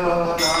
Oh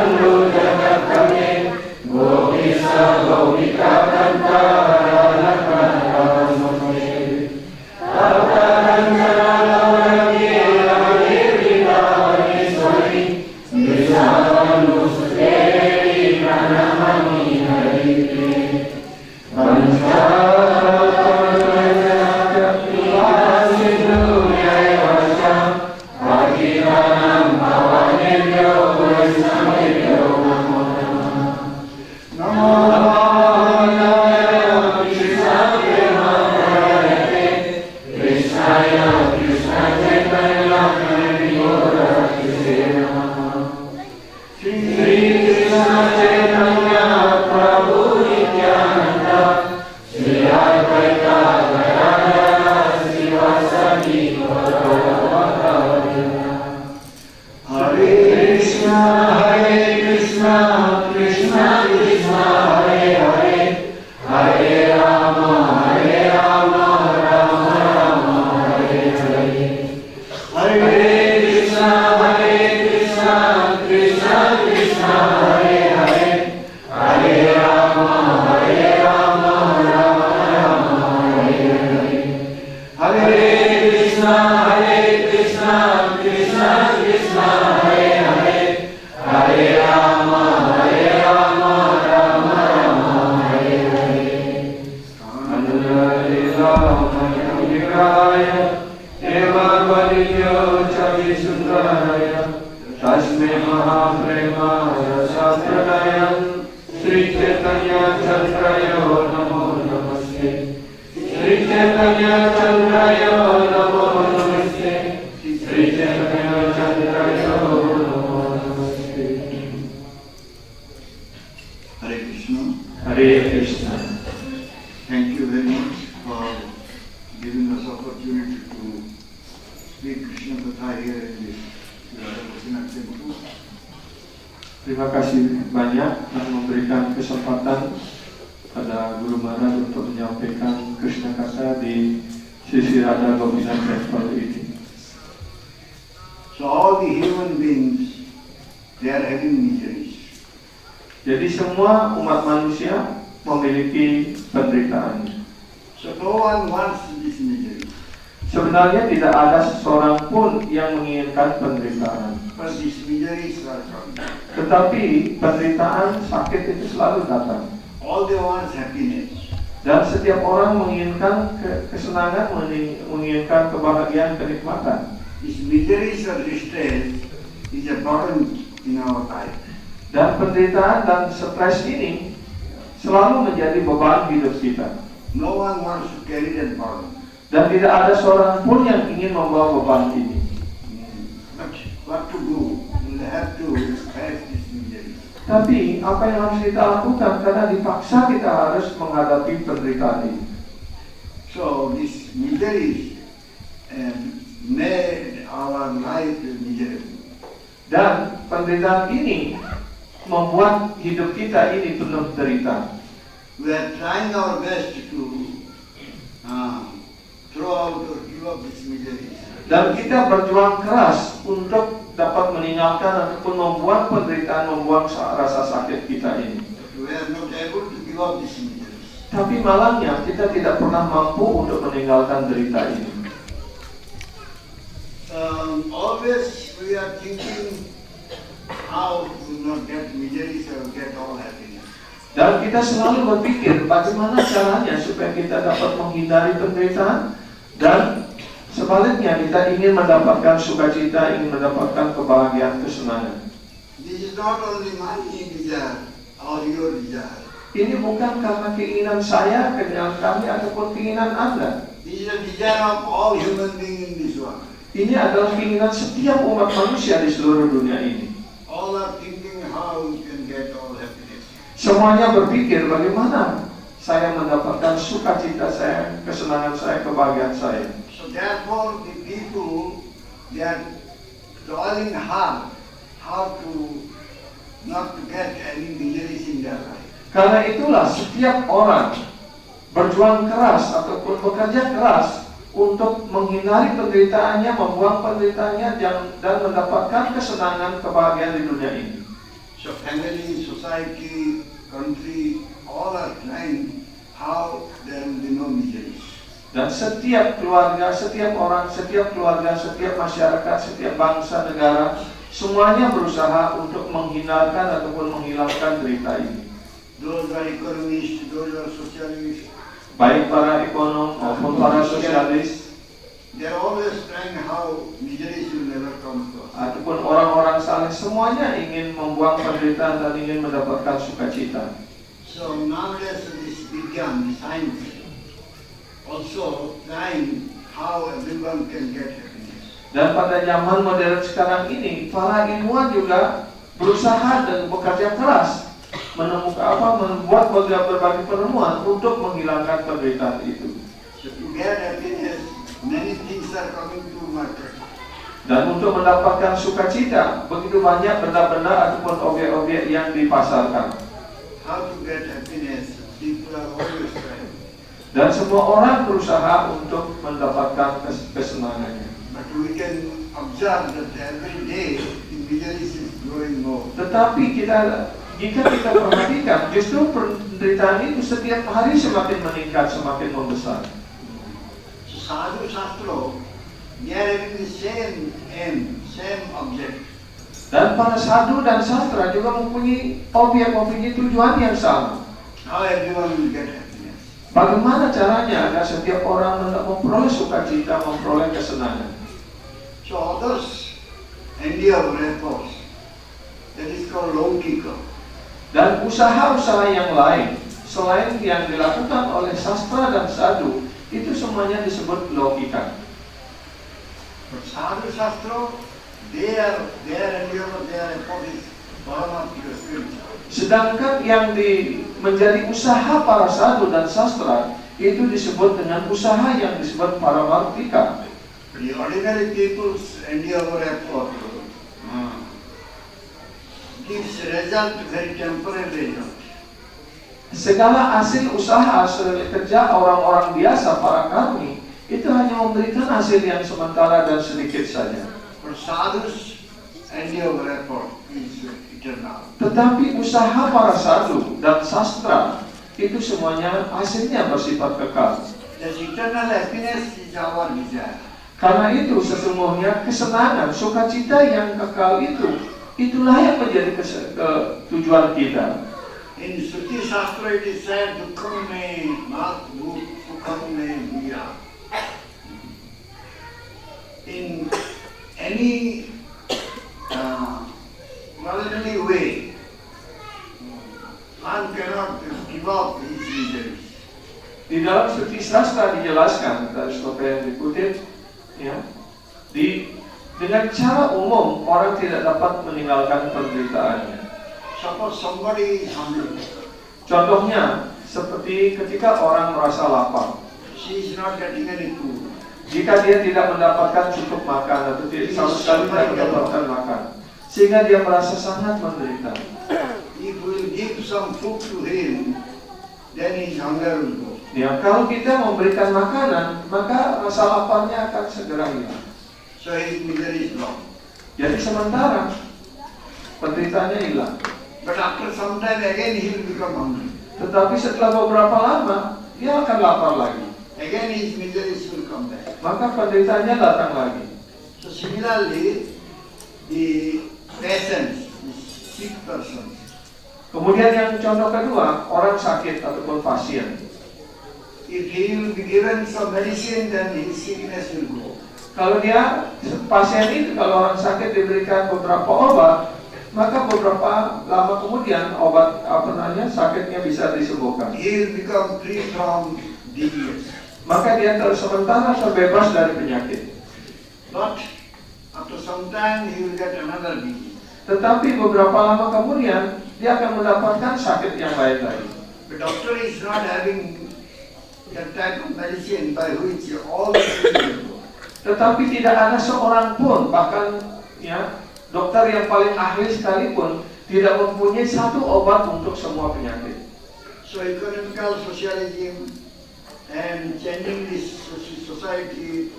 Ini Terima kasih banyak telah memberikan kesempatan pada Guru Maharaj untuk menyampaikan Krishna Kata di Sri Radha Govindam Temple ini. So all the human beings, they are having miseries. Jadi semua umat manusia memiliki penderitaan. So no one wants this misery. Sebenarnya tidak ada seseorang pun yang menginginkan penderitaan. But these miseries are coming. Tetapi penderitaan, sakit itu selalu datang. All they want is happiness. Dan setiap orang menginginkan kesenangan, menginginkan kebahagiaan, kenikmatan. These miseries or distress is a burden in our life. Dan penderitaan dan stres ini selalu menjadi beban hidup kita. No one wants to carry that burden. Dan tidak ada seorang pun yang ingin membawa beban ini. But what to do? We have to face this misery. Tapi apa yang harus kita lakukan? Karena dipaksa kita harus menghadapi penderitaan ini. So these miseries made our life miserable. Dan penderitaan ini membuat hidup kita ini penuh derita. We are trying our best to throw out or give up this misery. Dan kita berjuang keras untuk dapat meninggalkan ataupun membuang penderitaan, membuang rasa sakit kita ini. We are not able to give up this misery. Tapi malangnya kita tidak pernah mampu untuk meninggalkan derita ini. Always we are thinking how to not get miseries or get all happiness. Dan kita selalu berpikir bagaimana caranya supaya kita dapat menghindari penderitaan, dan sebaliknya kita ingin mendapatkan sukacita, ingin mendapatkan kebahagiaan, kesenangan. This is not only my desire or your desire. Ini bukan karena keinginan saya, keinginan kami, ataupun keinginan Anda. This is a desire of all human beings in this world. Ini adalah keinginan setiap umat manusia di seluruh dunia ini. All are thinking how we can get all happiness. Semuanya berpikir bagaimana saya mendapatkan sukacita saya, kesenangan saya, kebahagiaan saya. So therefore the people, they are toiling hard how to not to get any miseries in their life. Karena itulah setiap orang berjuang keras ataupun bekerja keras untuk menghindari penderitaannya, membuang penderitaannya, dan mendapatkan kesenangan, kebahagiaan di dunia ini. So family, society, country, all are trying how there will be no miseries. Dan setiap keluarga, setiap orang, setiap keluarga, setiap masyarakat, setiap bangsa, negara, semuanya berusaha untuk menghindarkan ataupun menghilangkan derita ini. Those are economists, those are socialists. Baik para ekonom maupun para sosialis, they are always trying how misery should never come to us. Ataupun orang-orang saleh semuanya ingin membuang penderitaan dan ingin mendapatkan sukacita. So nowadays this Vigyan, the science, also trying how everyone can get happiness. Dan pada zaman modern sekarang ini, para ilmuwan juga berusaha dan bekerja keras membuat berbagai penemuan untuk menghilangkan penderitaan itu. So to get happiness, many things are coming to market. Dan untuk mendapatkan sukacita, begitu banyak benda-benda ataupun objek-objek yang dipasarkan. How to get happiness, people are always trying. Dan semua orang berusaha untuk mendapatkan kesenangannya. But we can observe that every day the misery is growing more. Tetapi jika kita perhatikan, justru penderitaan itu setiap hari semakin meningkat, semakin membesar. So Sadhu Shastra, they are having the same aim, same object. Dan para sadhu dan sastra juga mempunyai mempunyai tujuan yang sama. How everyone will get happiness. Bagaimana caranya agar setiap orang memperoleh sukacita, memperoleh kesenangan? So others, India efforts, that is called Laukika. Dan usaha-usaha yang lain selain yang dilakukan oleh sastra dan sadhu itu semuanya disebut logika. But Sadhu Shastra, their endeavor, their effort is Paramarthika spiritual. Sedangkan yang menjadi usaha para sadhu dan sastra itu disebut dengan usaha yang disebut paramarthika. The ordinary people's endeavor effort gives result, very temporary result. Segala hasil usaha, hasil kerja orang-orang biasa, para karmi, itu hanya memberikan hasil yang sementara dan sedikit saja. But sadhus endeavor effort is eternal. Tetapi usaha para sadhu dan sastra itu semuanya hasilnya bersifat kekal. The eternal happiness is our desire. Karena itu sesungguhnya kesenangan, sukacita yang kekal itulah yang menjadi tujuan kita. In Shruti Shastra it is said, Dukkam me mat sukham me bhuya. In any worldly way, one cannot give up his miseries. Di dalam Shruti Sastra dijelaskan dari sloka yang dikutip, ya, dengan cara umum orang tidak dapat meninggalkan penderitaannya. Suppose somebody is hungry, Contohnya seperti ketika orang merasa lapar. she is not getting any food. Jika dia tidak mendapatkan cukup makan atau sama sekali tidak mendapatkan makan, sehingga dia merasa sangat menderita. If we will give some food to him, then his hunger will go. Ya, kalau kita memberikan makanan, maka rasa laparnya akan segera hilang. So his misery is gone. Jadi sementara penderitaannya hilang. But after some time again he will become hungry. Tetapi setelah beberapa lama, dia akan lapar lagi. Again his miseries will come back. Maka penderitaannya datang lagi. So similarly, the patients, the sick persons, Kemudian yang contoh kedua, orang sakit ataupun pasien. if he will be given some medicine, then his sickness will go. Kalau pasien itu, kalau orang sakit diberikan beberapa obat, maka beberapa lama kemudian sakitnya bisa disembuhkan. He will become free from disease. Maka dia sementara terbebas dari penyakit. But after some time he will get another disease. Tetapi beberapa lama kemudian dia akan mendapatkan sakit yang lain lagi. The doctor is not having that type of medicine by which all the diseases go. Tetapi tidak ada seorang pun, bahkan ya dokter yang paling ahli sekalipun tidak mempunyai satu obat untuk semua penyakit. So economical socialism and changing this society,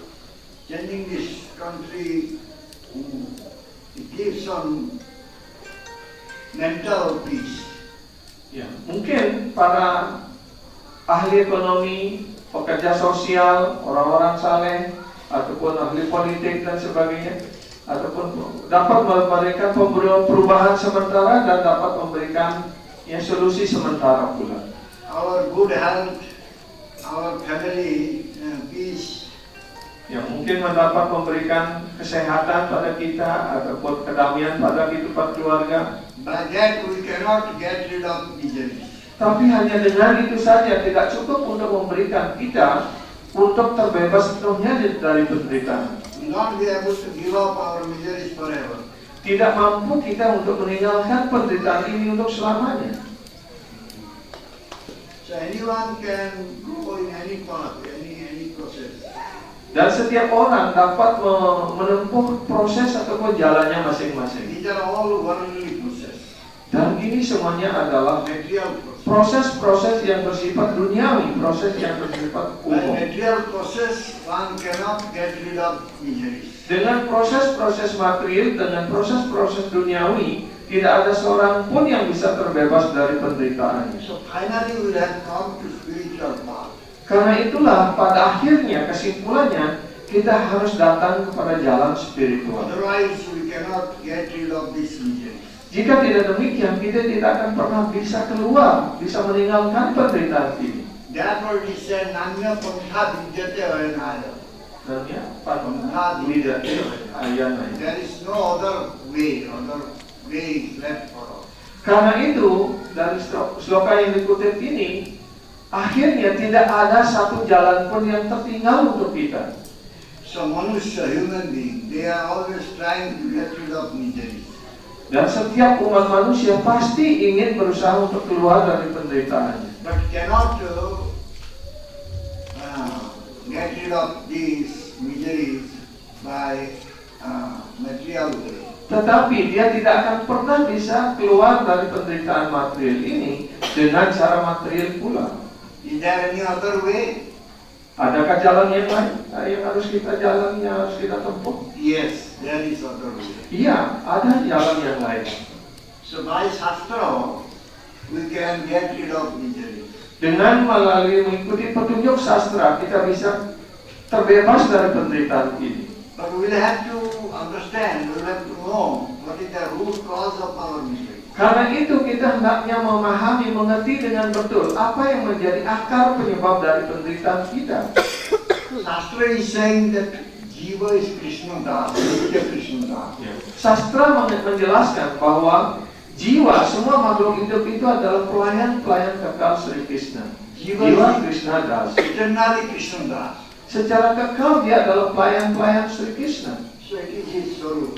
changing this country, it gives some mental peace. Ya, mungkin para ahli ekonomi, pekerja sosial, orang-orang saleh, ataupun ahli politik dan sebagainya, ataupun dapat memberikan perubahan sementara dan dapat memberikan solusi sementara pula. Our good health, our family peace, yang mungkin dapat memberikan kesehatan pada kita ataupun kedamaian pada kehidupan keluarga. By that we cannot get rid of misery. Tapi hanya dengan itu saja tidak cukup untuk memberikan kita untuk terbebas sepenuhnya dari penderitaan. We will not be able to give up our miseries forever. Tidak mampu kita untuk meninggalkan penderitaan ini untuk selamanya. So anyone can go in any path, any process. Dan setiap orang dapat menempuh proses ataupun jalannya masing-masing. These are all worldly process. Dan ini semuanya adalah Material process. proses-proses yang bersifat duniawi, proses yang bersifat By umum. material process, one cannot get rid of miseries. Dengan proses-proses material, dengan proses-proses duniawi, tidak ada seorang pun yang bisa terbebas dari penderitaan. So finally we will have come to spiritual path. Karena itulah pada akhirnya kesimpulannya kita harus datang kepada jalan spiritual. Otherwise we cannot get rid of this misery. Jika tidak demikian, kita tidak akan pernah bisa keluar, bisa meninggalkan penderitaan ini. Therefore it is said, Nanya Pantha Vidyate Ayanaya. Dan ya, pantha tidak ayana. There is no other way is left for us. Karena itu dari sloka yang dikutip ini, akhirnya tidak ada satu jalan pun yang tertinggal untuk kita. So Manusya, human being, they are always trying to get rid of misery. Dan setiap umat manusia pasti ingin berusaha untuk keluar dari penderitaannya. But cannot get rid of these miseries by material way. Tetapi dia tidak akan pernah bisa keluar dari penderitaan material ini dengan cara material pula. Is there any other way? Adakah jalan yang lain yang harus kita jalani, yang harus kita tempuh? Yes, there is other way. Iya, ada jalan yang lain. So by Shastra, we can get rid of misery. Dengan melalui mengikuti petunjuk sastra, kita bisa terbebas dari penderitaan ini. But we will have to understand, we will have to know what is the root cause of our misery. Karena itu kita hendaknya memahami, mengerti dengan betul apa yang menjadi akar penyebab dari penderitaan kita. Shastra is saying that Jiva is Krishna Das, Nitya Krishna Das. Sastra menjelaskan bahwa jiwa, semua makhluk hidup itu adalah pelayan-pelayan kekal Sri Krishna. Jiwa Krishna Das. Eternally Krishna Das. Secara kekal dia adalah pelayan-pelayan Sri Krishna. So it is his Swarup.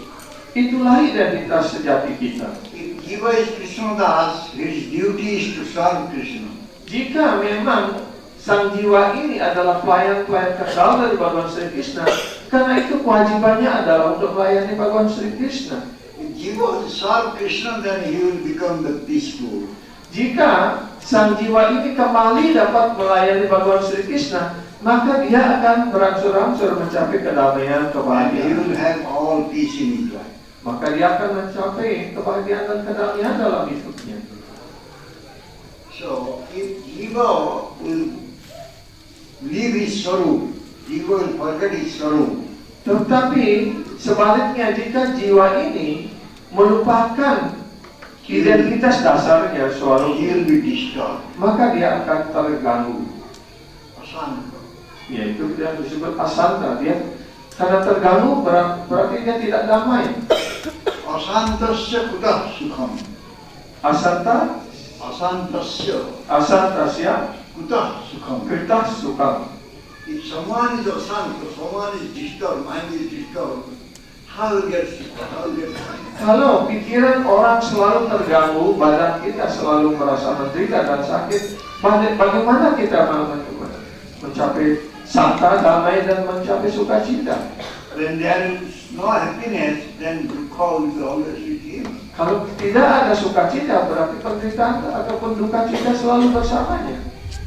Itulah identitas sejati kita. If Jiva is Krishna Das, his duty is to serve Krishna. Jika memang sang jiwa ini adalah pelayan-pelayan kekal dari Bhagawan Sri Krishna, karena itu kewajibannya adalah untuk melayani Bhagawan Sri Krishna. If Jiva will serve Krishna, then he will become the peaceful. Jika sang jiwa ini kembali dapat melayani Bhagawan Sri Krishna, maka dia akan berangsur-angsur mencapai kedamaian, And he kebahagiaan. will have all peace in his life. Maka dia akan mencapai kebahagiaan dan kedamaian dalam hidupnya. So, if Jiva will leave his Swarup, Jiva will forget his Swarup. Tetapi sebaliknya, jika jiwa ini melupakan identitas dasarnya He suara, will be disturbed. maka dia akan terganggu. Asanta. Yaitu dia disebut asanta. Dia karena terganggu berarti dia tidak damai. Asantasya kutah sukham. Asanta, Asantasya kutah sukham. kita suka. If someone is asanta, someone is disturbed, mind is disturbed, how will get sukha? How will get fine? Kalau pikiran orang selalu terganggu, badan kita selalu merasa menderita dan sakit, bagaimana kita mau mencapai santa, damai, dan mencapai sukacita? When there is no happiness, then dukkha is always with him. Kalau tidak ada sukacita, berarti penderitaan ataupun duka cita selalu bersamanya.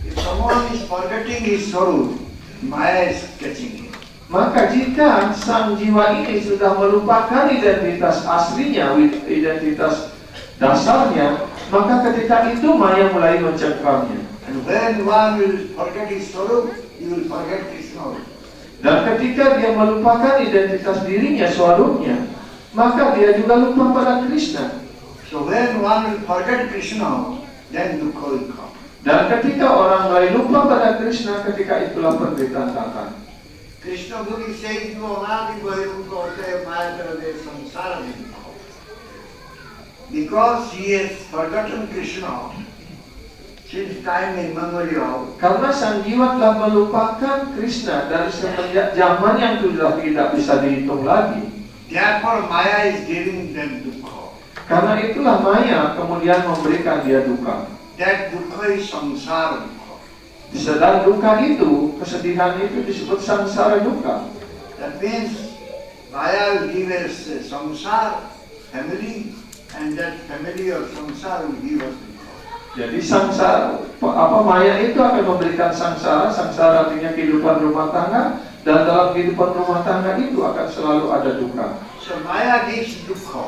If someone is forgetting his sorrow, Maya is catching him. Maka jika sang jiwa ini sudah melupakan identitas aslinya, identitas dasarnya, maka ketika itu Maya mulai mencengkamnya. And when one will forget his sorrow, he will forget Krishna. Dan ketika dia melupakan identitas dirinya, swarupnya, maka dia juga lupa pada Krishna. So when one will forget Krishna, then dukkha will come. Dan ketika orang mulai lupa pada Krishna, ketika itulah penderitaan datang. Krishna भक्ति से जो अनादि बहिर्मुख होते हैं माया करते संसार में because he has forgotten Krishna since time immemorial. Karena sang jiwa telah melupakan Krishna dari semenjak zaman yang sudah tidak bisa dihitung lagi. Therefore Maya is giving them dukkha. Karena itulah Maya kemudian memberikan dia duka. That dukkha is samsara dukkha. Sedang duka itu, kesedihan itu disebut samsara duka. That means Maya will give us samsara family, and that family of samsara will give us dukkha. Jadi sangsara, Maya itu akan memberikan sangsara. Sangsara artinya kehidupan rumah tangga, dan dalam kehidupan rumah tangga itu akan selalu ada duka. So Maya gives dukkha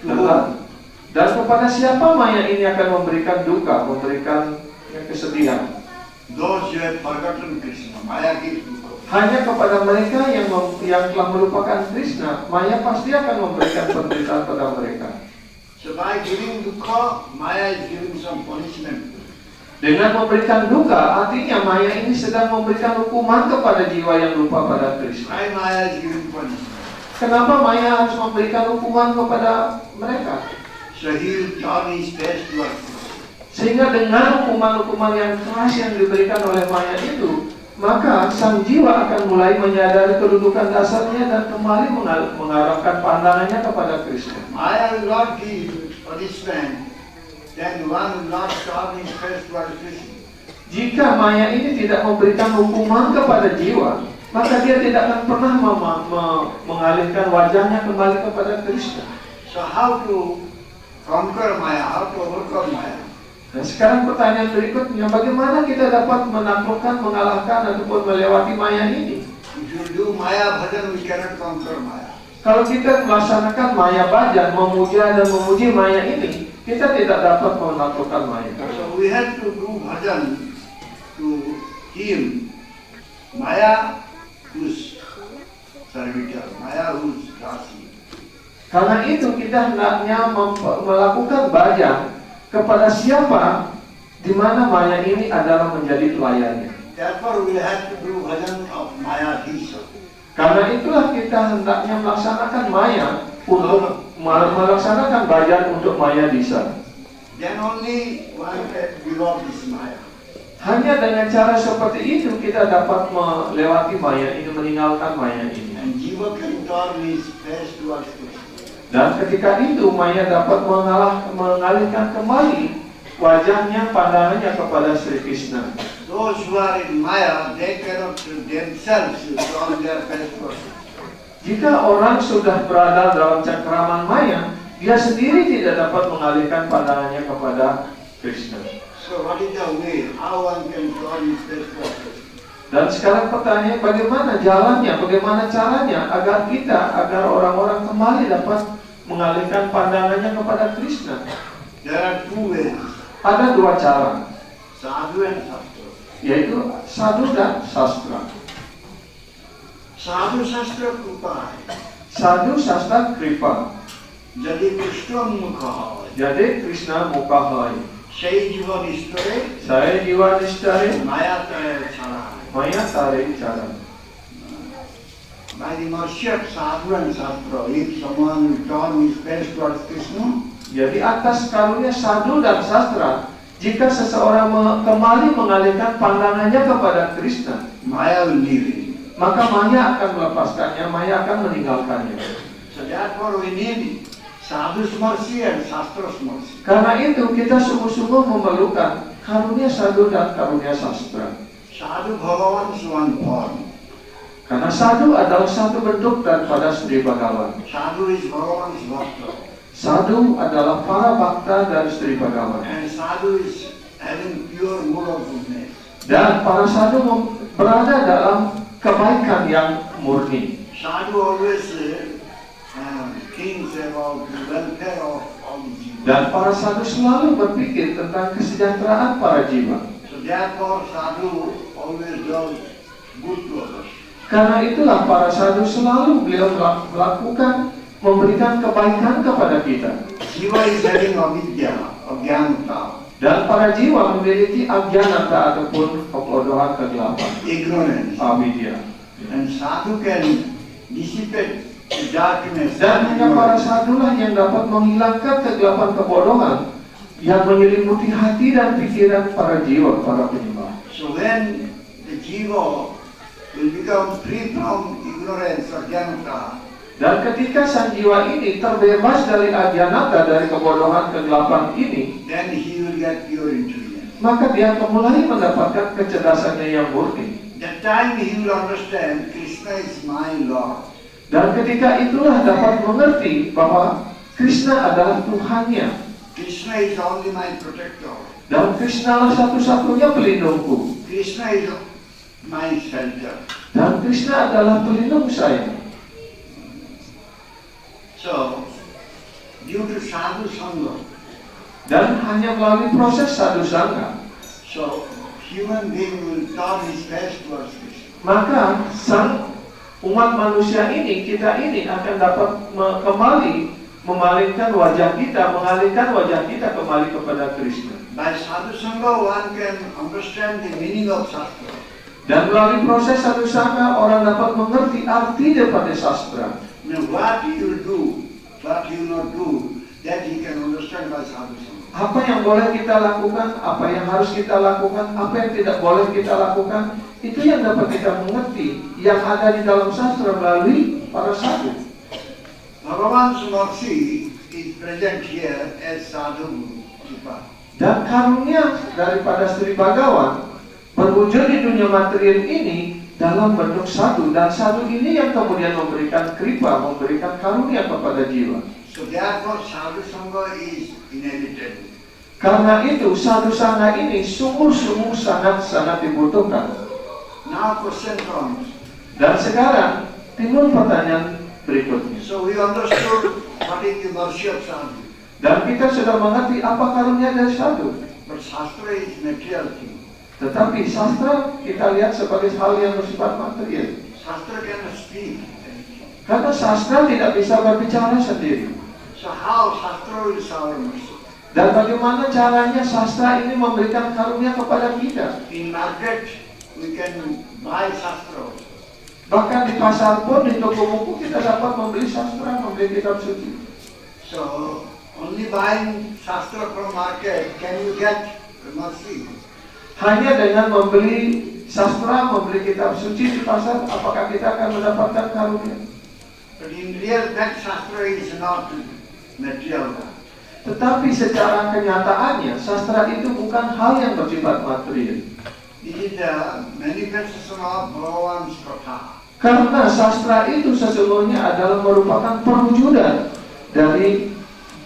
to whom? Dan kepada siapa Maya ini akan memberikan duka, memberikan kesedihan? Those who have forgotten Krishna, Maya gives dukkha. Hanya kepada mereka yang telah melupakan Krishna, Maya pasti akan memberikan penderitaan pada mereka. So by giving dukkha, Maya is giving some punishment. Dengan memberikan duka, artinya Maya ini sedang memberikan hukuman kepada jiwa yang lupa pada Krishna. Why Maya is giving punishment? Kenapa Maya harus memberikan hukuman kepada mereka? So he will turn his face towards Krishna. Sehingga dengan hukuman-hukuman yang keras yang diberikan oleh Maya itu, maka sang jiwa akan mulai menyadari kedudukan dasarnya dan kembali mengarahkan pandangannya kepada Krishna. Maya will not give punishment, then one will not turn his face towards Krishna. Jika Maya ini tidak memberikan hukuman kepada jiwa, maka dia tidak akan pernah mengalihkan wajahnya kembali kepada Krishna. So how to conquer Maya, how to overcome Maya? Nah, sekarang pertanyaan berikutnya, bagaimana kita dapat menaklukkan, mengalahkan, ataupun melewati Maya ini? If you do Maya bhajan, we cannot conquer Maya. Kalau kita melaksanakan Maya bhajan, memuja dan memuji Maya ini, kita tidak dapat menaklukkan Maya. So we have to do bhajan to him. Maya who's servitor, Maya who's dasi. Karena itu kita hendaknya melakukan bhajan kepada siapa di mana Maya ini adalah menjadi pelayannya. Therefore we have to do bhajan of Maya Disa. Karena itulah kita hendaknya melaksanakan Maya untuk melaksanakan bhajan untuk Maya Disa. Then only one can give up this Maya. Hanya dengan cara seperti itu kita dapat melewati Maya ini, meninggalkan Maya ini. And Jiva can turn his face towards Krishna. Dan ketika itu Maya dapat mengalihkan kembali wajahnya, pandangannya kepada Sri Krishna. Those who are in Maya, they cannot themselves turn their face towards Krishna. Jika orang sudah berada dalam cengkraman Maya, dia sendiri tidak dapat mengalihkan pandangannya kepada Krishna. So what is the way? How one can turn his face towards Krishna? Dan sekarang pertanyaan, bagaimana jalannya, bagaimana caranya agar orang-orang kembali dapat mengalihkan pandangannya kepada Krishna? There are two ways, Ada dua cara, sadhu and sastra. yaitu sadhu dan sastra. Sadhu sastra krupa hai. Sadhu sastra kripa, Jadi Krishna mukha hai. jadi Krishna mukha hai. Sei jiva nishtare, Saya jiwa nishtare, Maya tare chara hai. Maya tare cara. By the mercy of sadhu and sastra, if someone will turn his face towards Krishna, Jadi atas karunia sadhu dan sastra, jika seseorang kembali mengalihkan pandangannya kepada Krishna, Maya will leave him. maka Maya akan melepaskannya, Maya akan meninggalkannya. So therefore we need sadhu's mercy and sastra's mercy. Karena itu kita sungguh-sungguh memerlukan karunia sadhu dan karunia sastra. Sadhu Bhagavan's one form. Karena sadhu adalah satu bentuk daripada Sri Bhagavan. Sadhu is Bhagavan's bhakta. Sadhu adalah para bhakta dari Sri Bhagavan. And sadhu is having pure mood of goodness. Dan para sadhu berada dalam kebaikan yang murni. Sadhu always thinks about the welfare of all the jiva. Dan para sadhu selalu berpikir tentang kesejahteraan para jiwa. So therefore sadhu always does good to others. Karena itulah para sadhu selalu beliau melakukan, memberikan kebaikan kepada kita. Jiva is having avidya, ajnanata, Dan para jiwa memiliki ajnanata ataupun kebodohan, kegelapan, ignorance. avidya. Ya. And sadhu can dissipate the darkness. Dan hanya para sadhulah yang dapat menghilangkan kegelapan kebodohan yang menyelimuti hati dan pikiran para jiwa, para penyembah. So when the jiva will become free from ignorance or jnana, Dan ketika sang jiwa ini terbebas dari ajanata, dari kebodohan kegelapan ini, then he will get pure intelligence. maka dia akan mulai mendapatkan kecerdasannya yang murni. That time he will understand Krishna is my Lord. Dan ketika itulah dapat mengerti bahwa Krishna adalah Tuhannya. Krishna is only my protector. Dan Krishna lah satu-satunya pelindungku. Krishna is my shelter. Dan Krishna adalah pelindung saya. So, due to sadhu sangha, Dan hanya melalui proses sadhu sangha, so human being will turn his face towards Krishna. maka sang umat manusia ini, kita ini akan dapat kembali memalingkan wajah kita, mengalihkan wajah kita kembali kepada Krishna. By sadhu sangha, one can understand the meaning of Shastra. Dan melalui proses sadhu sangha, orang dapat mengerti arti daripada sastra. Now, what he will do, what he will not do, that he can understand by sadhu sangha. Apa yang boleh kita lakukan, apa yang harus kita lakukan, apa yang tidak boleh kita lakukan, itu yang dapat kita mengerti, yang ada di dalam sastra melalui para sadhu. Bhagavan's mercy is present here as sadhu kripa. Dan karunia daripada Sri Bhagawan berwujud di dunia material ini dalam bentuk sadhu, dan sadhu ini yang kemudian memberikan kripa, memberikan karunia kepada jiwa. So therefore sadhu sangha is inevitable. Karena itu sadhu sangha ini sungguh-sungguh sangat-sangat dibutuhkan. Now question comes. Dan sekarang timbul pertanyaan berikutnya. So we understood what is the mercy of sadhu. Dan kita sudah mengerti apa karunia dari sadhu. But Shastra is material thing. Tetapi sastra kita lihat sebagai hal yang bersifat material. Shastra cannot speak. Karena sastra tidak bisa berbicara sendiri. So how Shastra will shower mercy? Dan bagaimana caranya sastra ini memberikan karunia kepada kita? In market we can buy Shastra. Bahkan di pasar pun, di toko buku kita dapat membeli sastra, membeli kitab suci. So only buying Shastra from market can you get mercy. Hanya dengan membeli sastra, membeli kitab suci di pasar, apakah kita akan mendapatkan karunia? But in real fact Shastra is not material. Tetapi secara kenyataannya, sastra itu bukan hal yang bersifat material. It is the manifestation of Bhagavan's Katha. Karena sastra itu sesungguhnya adalah merupakan perwujudan dari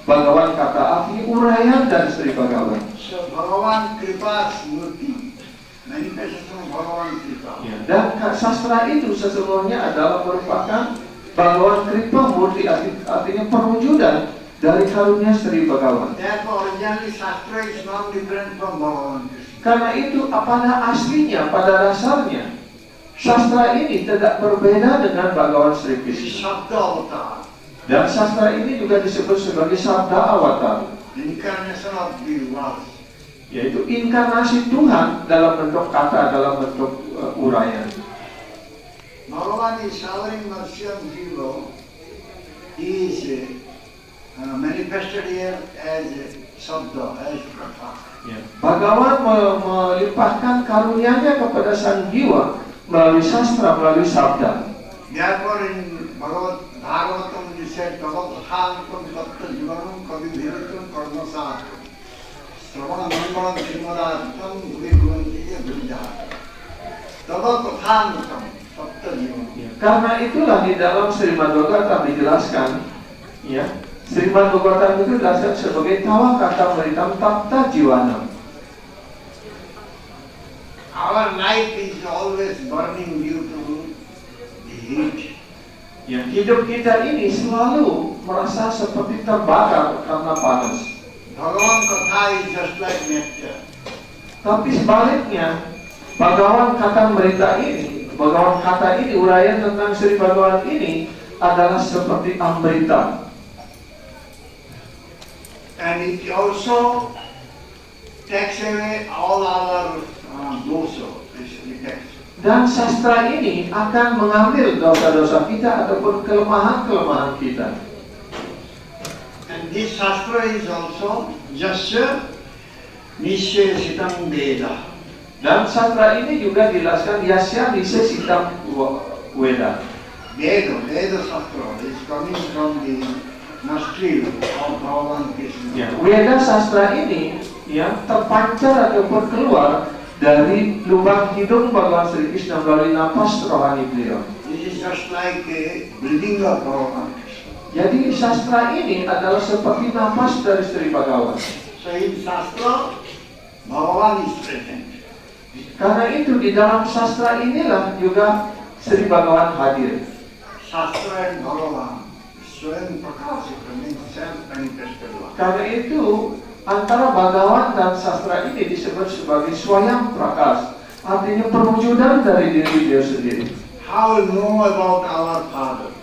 Bhagawan kata, artinya uraian dari Sri Bhagawan. So Bhagavan Kripa's murti, manifestation of Bhagavan Kripa. Dan sastra itu sesungguhnya adalah merupakan Bhagawan Kripa murti, artinya perwujudan dari karunia Sri Bhagawan. Therefore originally Shastra is not different from Bhagavan Krishna. Karena itu pada aslinya, pada dasarnya, sastra ini tidak berbeda dengan Bhagawan Sri It is Krishna. Shabda Avatar, Dan sastra ini juga disebut sebagai Sabda Avatar, incarnation of the world. yaitu inkarnasi Tuhan dalam bentuk kata, dalam bentuk uraian. Bhagavan is showering mercy on Jiva. He is manifested here as Shabda, as Katha. Bhagawan melimpahkan karunia-Nya kepada sang jiwa melalui sastra, melalui sabda. Therefore in Bhagavatam it is said, Bhagavatam Tattva Jivanam Kavi Bhiratam Karmasatam Sravana Mangalam Srimadatam Bhuri Bhuvantiya Bhurijahata Bhagavatam Tattva Jivanam. Karena itulah di dalam Srimad Bhagavatam dijelaskan, ya, Srimad Bhagavatam itu dijelaskan sebagai tawa kata meritam tapta jiwanam. Our life is always burning due to the heat. Ya, hidup kita ini selalu merasa seperti terbakar karena panas. Bhagavan Katha is just like nectar. Tapi sebaliknya, Bhagawan kata merita ini, Bhagawan kata ini, uraian tentang Sri Bhagawan ini adalah seperti amrita. And it also takes away all our dosa, it takes. Dan sastra ini akan mengambil dosa-dosa kita ataupun kelemahan-kelemahan kita. And this Shastra is also Jasya Nishya Sitam Veda. Dan sastra ini juga dijelaskan Yasya Nisya Sitam Veda. Veda Shastra is coming from the nostril of Bhagavan Krishna. Ya, Veda sastra ini yang terpancar ataupun keluar dari lubang hidung Bhagavan Sri Krishna melalui napas rohani beliau. This is just like a breathing of Bhagavan Krishna. Jadi sastra ini adalah seperti napas dari Sri Bhagavan. So in Shastra, Bhagavan is present. Karena itu di dalam sastra inilah juga Sri Bhagavan hadir. Shastra and Bhagavan, Swayam Prakashita means self-manifested one. Karena itu antara Bhagavan dan sastra ini disebut sebagai Swayam Prakas, artinya perwujudan dari diri dia sendiri. How we know about our Father?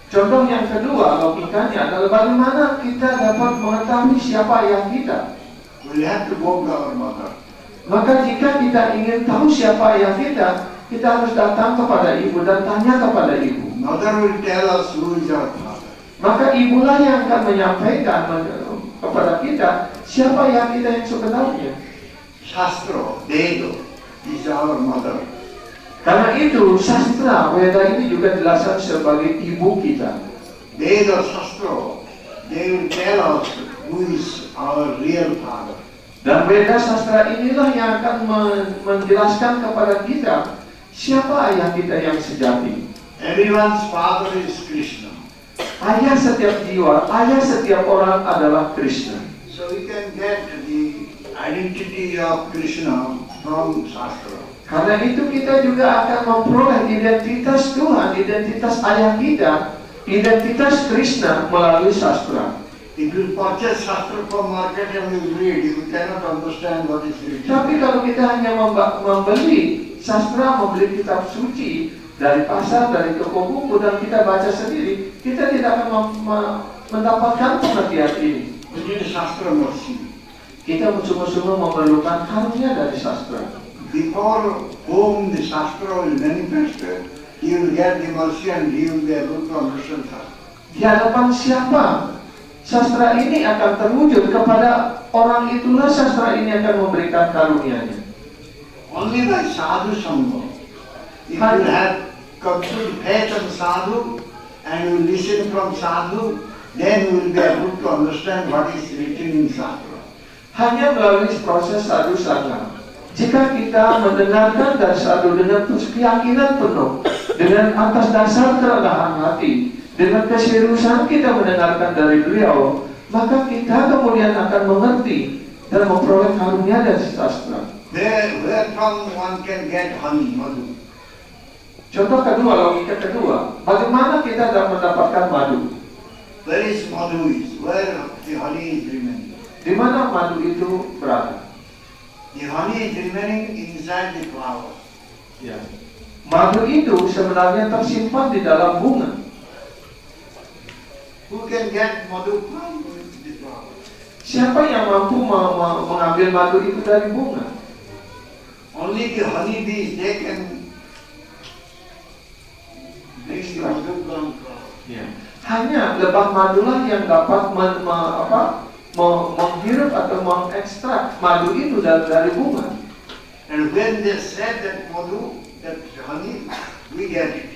Contoh yang kedua logikanya adalah bagaimana kita dapat mengetahui siapa ayah kita. We'll have to go to our mother. Maka jika kita ingin tahu siapa ayah kita harus datang kepada ibu dan tanya kepada ibu. Mother will tell us who is our Father. Maka ibulah yang akan menyampaikan kepada kita siapa ayah kita yang sebenarnya. Shastra, Veda, is our mother. Karena itu sastra Veda ini juga dijelaskan sebagai ibu kita. Veda, Shastra, they will tell us who is our real Father. Dan Veda sastra inilah yang akan menjelaskan kepada kita siapa ayah kita yang sejati. Everyone's father is Krishna. Ayah setiap jiwa, ayah setiap orang adalah Krishna. So we can get the identity of Krishna from Shastra. Karena itu kita juga akan memperoleh identitas Tuhan, identitas ayah kita, identitas Krishna melalui sastra. If you purchase Shastra from market and you read, you cannot understand what is written. Tapi kalau kita hanya membeli sastra, membeli kitab suci dari pasar, dari toko buku dan kita baca sendiri, kita tidak akan mendapatkan pengertian ini. We need Shastra mercy. Kita sungguh-sungguh memerlukan karunia dari sastra. Before whom the Shastra will manifest, he will get the mercy and he will be able to understand Shastra. Di hadapan siapa sastra ini akan terwujud, kepada orang itulah sastra ini akan memberikan karunia-Nya. Only by sadhu sangha. If you have complete faith on sadhu and you listen from sadhu, then you will be able to understand what is written in Shastra. Hanya melalui proses sadhu sangha. Jika kita mendengarkan dari sadhu dengan keyakinan penuh, dengan atas dasar kerendahan hati, dengan keseriusan kita mendengarkan dari beliau, maka kita kemudian akan mengerti dan memperoleh karunia dari sastra. Where from one can get honey, madhu? Contoh kedua, logika kedua, bagaimana kita dapat mendapatkan madu? Where is madhu is? Where the honey is remaining? Di mana madu itu berada? The honey is remaining inside the flower. Ya. Madu itu sebenarnya tersimpan di dalam bunga. Who can get madhu from the flower? Siapa yang mampu mengambil madu itu dari bunga? Only the honey bees, they can bring the madhu from flower. Ya. Hanya lebah madulah yang dapat menghirup atau mengekstrak madu itu dari bunga. And when they said that madhu, that honey, we get it.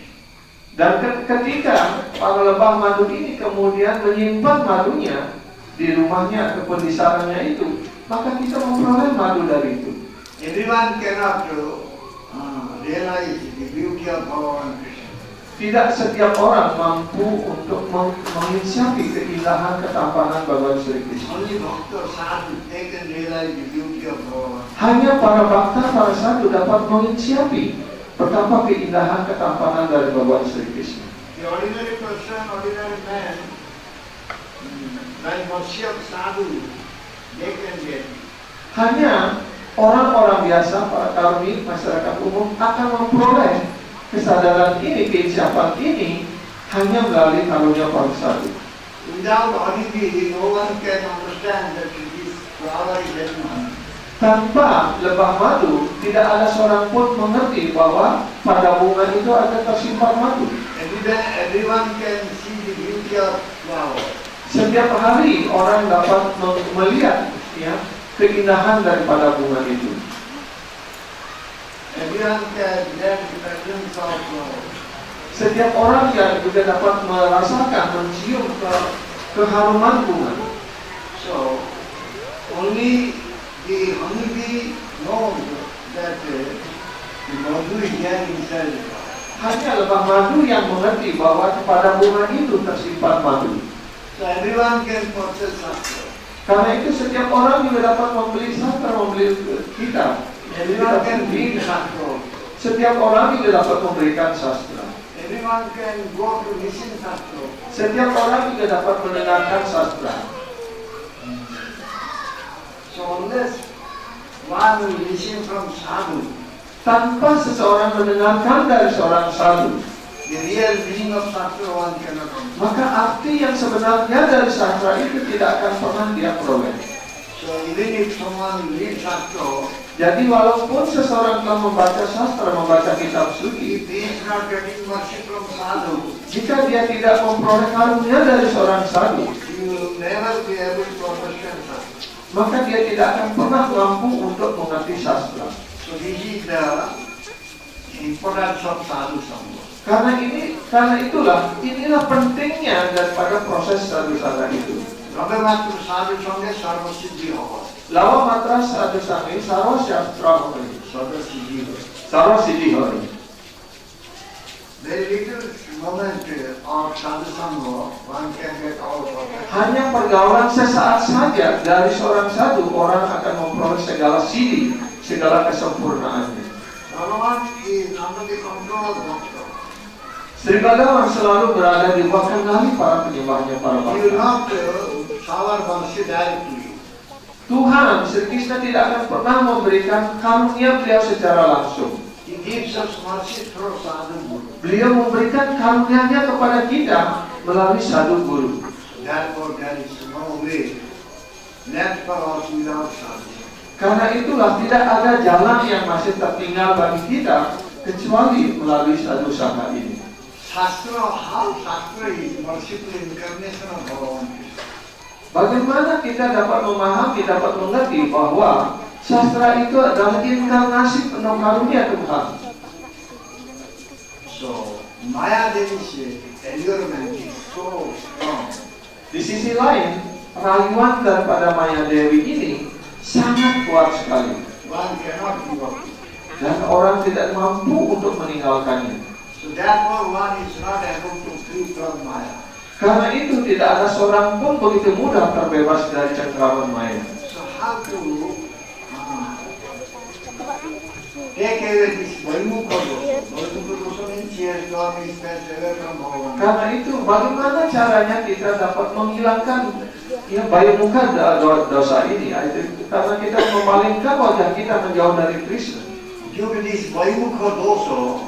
Dan ketika para lebah madu ini kemudian menyimpan madunya di rumahnya ataupun di sarangnya itu, maka kita memperoleh madu dari itu. Everyone cannot realize the beauty of Bhagavan Krishna. Tidak setiap orang mampu untuk menginsiapi keindahan ketampanan Bhagavan Sri Krishna. Only Bhakta sadhu, they can realize the beauty of Bhagavan. Hanya para bhakta, para sadhu dapat menginsiapi betapa keindahan ketampanan dari Bhagavan Sri Krishna. The ordinary person, ordinary man, by mercy of sadhu, they can get it. Hanya orang-orang biasa, para karmi, masyarakat umum akan memperoleh kesadaran ini, keinsiapan ini hanya melalui karunia para sadhu. Without honey bee, no one can understand that this flower is having honey. Tanpa lebah madu, tidak ada seorang pun mengerti bahwa pada bunga itu ada tersimpan madu. Everyone can see the beauty of flower. Setiap hari orang dapat melihat ya keindahan daripada bunga itu. Everyone can get the presence of flower. Setiap orang yang juga dapat merasakan, mencium keharuman bunga. So, only the honeybee knows that the madu is there inside the flower. Hanya lebah madu yang mengerti bahwa pada bunga itu tersimpan madu. So everyone can purchase sastra. Karena itu setiap orang juga dapat membeli sastra, membeli kitab. Everyone can read sastra. Setiap orang juga dapat memberikan sastra. Everyone can go to listen sastra. Setiap orang juga dapat mendengarkan sastra. So unless one will listen from sadhu, Tanpa seseorang mendengarkan dari seorang sadhu, the real meaning of sastra one cannot understand. maka arti yang sebenarnya dari sastra itu tidak akan pernah dia peroleh. So even if someone reads sastra, Jadi walaupun seseorang telah membaca sastra, membaca kitab suci, if he is not getting mercy from sadhu, jika dia tidak memperoleh karunia dari seorang sadhu, he will never be able to understand sastra. maka dia tidak akan pernah mampu untuk mengerti sastra. So this is the importance of sadhu sangha. Karena inilah pentingnya daripada proses sadhu sangha itu. Rabhamatra sadhu sangha sarva siddhi hava. Lawa matra sadhu sangha sarva shastra hari. Sarva siddhi hava. Sarva siddhi hari. Very little moment of sadhu sangha one can get all perfect. Hanya pergaulan sesaat saja dari seorang sadhu, orang akan memperoleh segala siddhi, segala kesempurnaannya. Bhagavan is under the control of bhakta. Sri Bhagavan selalu berada di bawah kendali para penyembahnya, para He will bhakta. not shower mercy directly. Tuhan, Sri Krishna tidak akan pernah memberikan karunia beliau secara langsung. He gives us mercy through sadhu guru. Beliau memberikan karunia-Nya kepada kita melalui sadhu guru. Therefore there is no way left for us without sadhu. Karena itulah tidak ada jalan yang masih tertinggal bagi kita kecuali melalui sadhu sangha ini. Shastra, how Shastra is merciful incarnation of Bhagavan Krishna. Bagaimana kita dapat memahami, dapat mengerti bahwa sastra itu adalah inkarnasi penuh karunia Tuhan. So, Maya Devi's allurement is so strong. Di sisi lain, rayuan daripada Maya Dewi ini sangat kuat sekali. One cannot give up. Dan orang tidak mampu untuk meninggalkannya. So therefore one is not able to free from Maya. Karena itu tidak ada seorang pun begitu mudah terbebas dari cengkraman Maya. So how to take away this Vaimukha dosa? Vaimukha dosa means he has gone his best away from Bhagavan. Karena itu bagaimana caranya kita dapat menghilangkan ya Vaimukha dosa ini? Karena kita memalingkan wajah kita menjauh dari Krishna. Due to this Vaimukha dosa,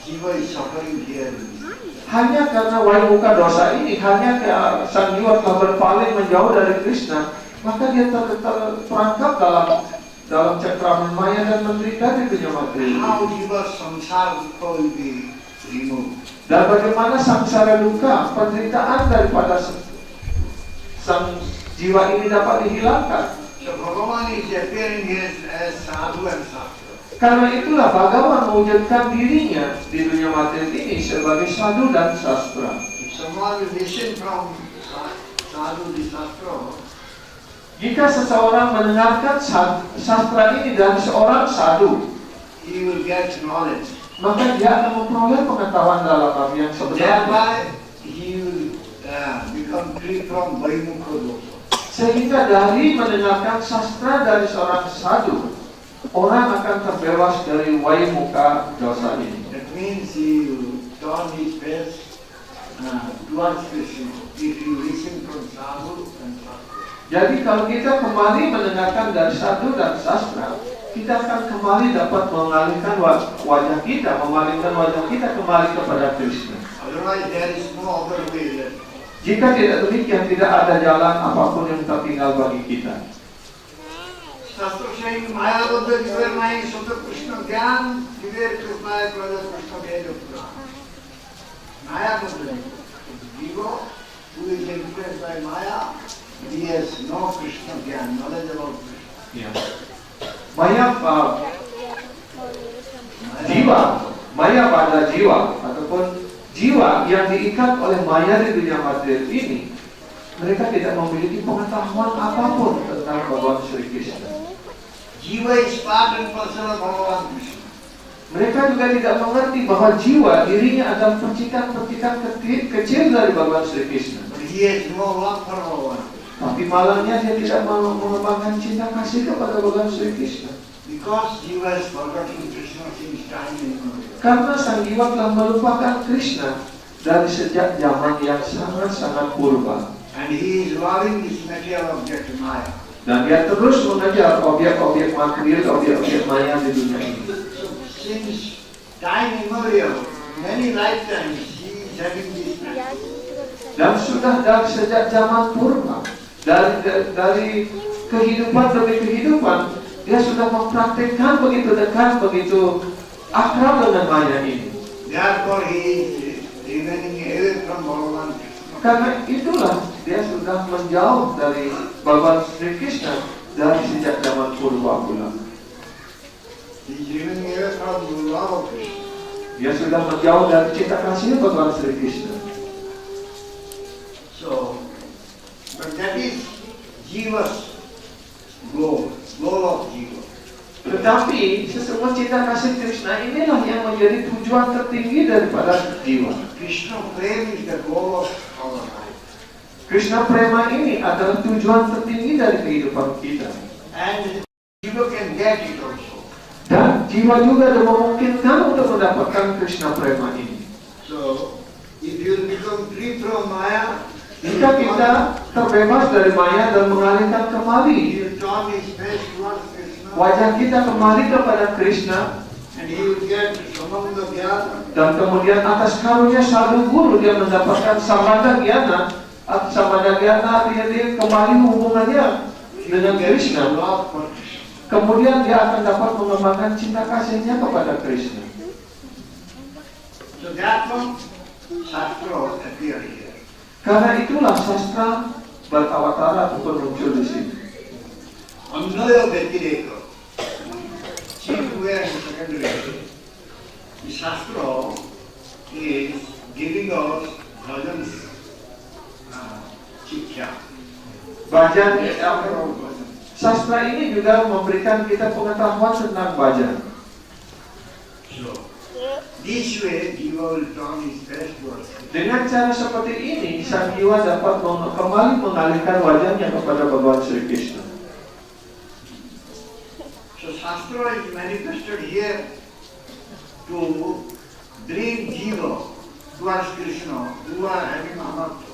Jiva is suffering here. Hanya karena Vaimukha dosa ini, hanya sang jiwa telah berpaling menjauh dari Krishna, maka dia terperangkap dalam cengkraman Maya dan menderita di dunia materi. How Jiva samsara will be removed? Dan bagaimana samsara duka, penderitaan daripada sang jiwa ini dapat dihilangkan? So Bhagavan is appearing here as sadhu and sastra. Karena itulah Bhagavan mewujudkan dirinya di dunia materi ini sebagai sadhu dan sastra. If someone will listen from sadhu the sastra, Jika seseorang mendengarkan sastra ini dari seorang sadhu, he will get knowledge. maka dia akan memperoleh pengetahuan dalam arti yang sebenarnya. Thereby he will become free from Vaimukha dosa. Sehingga dari mendengarkan sastra dari seorang sadhu, orang akan terbebas dari Vaimukha dosa ini. That means he will turn his face towards Krishna if you listen from sadhu and sastra. Jadi kalau kita kembali mendengarkan dari sadhu dan sastra, kita akan kembali dapat mengalihkan wajah kita, memalingkan wajah kita kembali kepada Krishna. Otherwise there is no other way left. Jika tidak demikian, tidak ada jalan apapun yang tertinggal bagi kita. Shastra saying Maya Buddha Jiva Maya Sutta Krishna Gyan, Jiva Krishna Praja Krishna Veja Purana. Maya Buddha Jiva, who is influenced by Maya, he has no Krishna Gyan, knowledge about Krishna. Ya. Maya pada jiwa ataupun jiwa yang diikat oleh maya di dunia materi ini, mereka tidak memiliki pengetahuan apapun tentang Bhagawan Sri Krishna. Jiva is part and parcel of Bhagavan Krishna. Mereka juga tidak mengerti bahwa jiwa dirinya adalah percikan-percikan kecil dari Bhagawan Sri Krishna. But he has no love for Bhagavan. Tapi malangnya dia tidak mau mengembangkan cinta kasih kepada Bhagawan Sri Krishna. Because Jiva has forgotten Krishna since time immemorial. Karena sang jiwa telah melupakan Krishna dari sejak zaman yang sangat-sangat purba. And he is loving this material object Maya. Dan dia terus mengejar objek-objek material, objek-objek maya di dunia ini. So since time immemorial, many lifetimes he is having this material. Dan sudah dari sejak zaman purba, dari kehidupan demi kehidupan, dia sudah mempraktikkan begitu dekat, begitu akrab dengan maya ini. Therefore he is remaining away from Bhagavan Krishna. Karena itulah dia sudah menjauh dari Bhagawan Sri Krishna dari sejak zaman purba pula. He is remaining away from the love of Krishna. Dia sudah menjauh dari cinta kasih Bhagawan Sri Krishna. So, but that is Jiva's goal of Jiva. Tetapi sesungguhnya cinta kasih Krishna inilah yang menjadi tujuan tertinggi daripada jiwa. Krishna Prem is the goal of our life. Krishna Prema ini adalah tujuan tertinggi dari kehidupan kita. And Jiva can get it also. Dan jiwa juga memungkinkan untuk mendapatkan Krishna Prema ini. So, if you become free from Maya, Jika kita terbebas dari maya dan mengalihkan kembali he will turn his face towards Krishna, wajah kita kembali kepada Krishna, and he will get Samanga Gyana. dan kemudian atas karunia sadhu guru dia mendapatkan Samada Gyana. Samada Gyana artinya dia kembali hubungannya dengan Krishna. Love for Krishna. Kemudian dia akan dapat mengembangkan cinta kasihnya kepada Krishna. So therefore, Shastra appear here. Karena itulah sastra bertawatara ataupun muncul di sini. Anvaya Vyatireka, chief where and secondary. The Shastra is giving us bhajans, Shikya. Bhajan, sastra ini juga memberikan kita pengetahuan tentang bhajan. So, this way, Jiva will turn his face towards Krishna. Dengan cara seperti ini, sang jiwa dapat kembali mengalihkan wajahnya kepada Bhagawan Sri Krishna. So, Shastra is manifested here to bring Jiva towards Krishna, who are having anartha.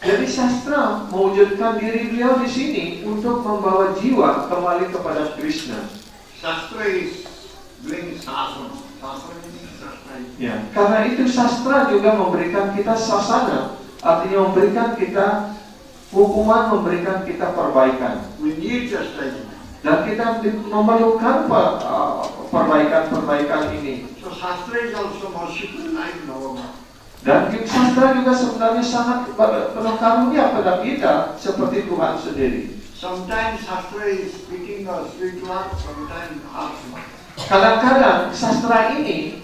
Jadi sastra mewujudkan diri beliau di sini untuk membawa jiwa kembali kepada Krishna. Shastra is doing sasana. Sasana means Shastra is. Ya, karena itu sastra juga memberikan kita sasana, artinya memberikan kita hukuman, memberikan kita perbaikan. We need chastisement. Dan kita memerlukan perbaikan-perbaikan ini. So Shastra is also merciful like Bhagavan. Dan sastra juga sebenarnya sangat penuh karunia pada kita seperti Tuhan sendiri. Sometimes Shastra is speaking a sweet word, sometimes harsh word. Kadang-kadang sastra ini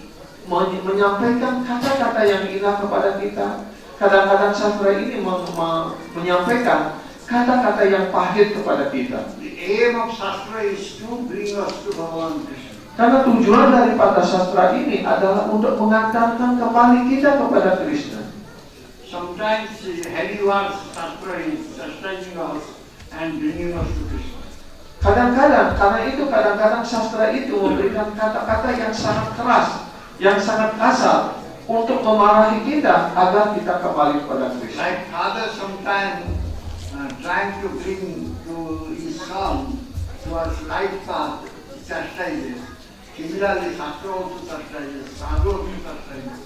menyampaikan kata-kata yang indah kepada kita. Kadang-kadang sastra ini menyampaikan kata-kata yang pahit kepada kita. The aim of Shastra is to bring us to Bhagavan Krishna. Karena tujuan daripada sastra ini adalah untuk mengantarkan kembali kita kepada Krishna. Sometimes heavy words Shastra is chastising us and bringing us to Krishna. Kadang-kadang sastra itu memberikan kata-kata yang sangat keras, yang sangat kasar untuk memarahi kita agar kita kembali kepada Krishna. Like father sometimes trying to bring to his son towards right path, he chastises. Similarly, Shastra also chastises, Sadhu also chastises.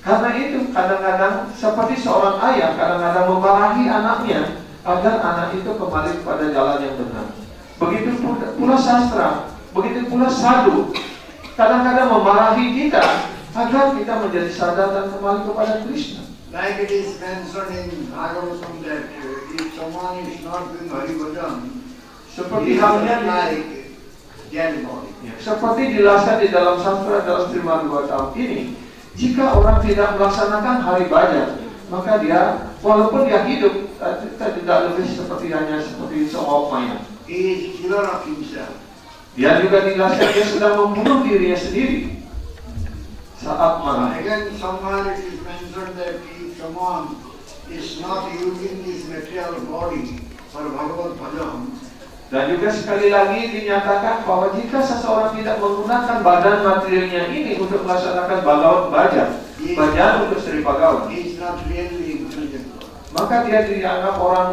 Karena itu kadang-kadang seperti seorang ayah kadang-kadang memarahi anaknya agar anak itu kembali kepada jalan yang benar. Begitu pula sastra, begitu pula sadhu. Kadang-kadang memarahi kita agar kita menjadi sadar dan kembali kepada Krishna. Like it is mentioned in Bhagavatam that if someone is not doing Hari Bhajan, Seperti he is halnya like dead body. seperti dijelaskan di dalam sastra dalam Srimad Bhagavatam ini, jika orang tidak melaksanakan hari bhajan, maka dia walaupun dia hidup tidak lebih seperti seorang mayat. He is killer of himself. Dia juga dijelaskan dia sedang membunuh dirinya sendiri saat marah. Again, somewhere it is mentioned that if someone is not using this material body for Bhagavad Bhajan, Dan juga sekali lagi dinyatakan bahwa jika seseorang tidak menggunakan badan materialnya ini untuk melaksanakan Bhagavad Bhajan untuk Sri Bhagawan, he is not really intelligent. maka dia dianggap orang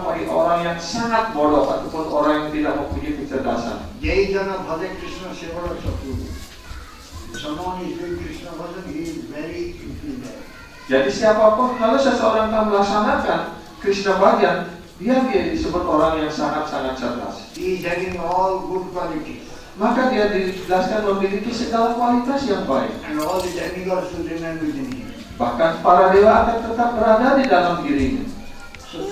yang sangat bodoh ataupun orang yang tidak mempunyai kecerdasan. Jai Jana Bhaja Krishna Sevara Chatu. Someone is doing Krishna Bhajan, he is very intelligent. Jadi siapapun kalau seseorang akan melaksanakan Krishna Bhajan, dia disebut orang yang sangat-sangat cerdas. He is having all good qualities. Maka dia dijelaskan memiliki segala kualitas yang baik. And all the demigods will remain within him. Bahkan para dewa akan tetap berada di dalam dirinya. So,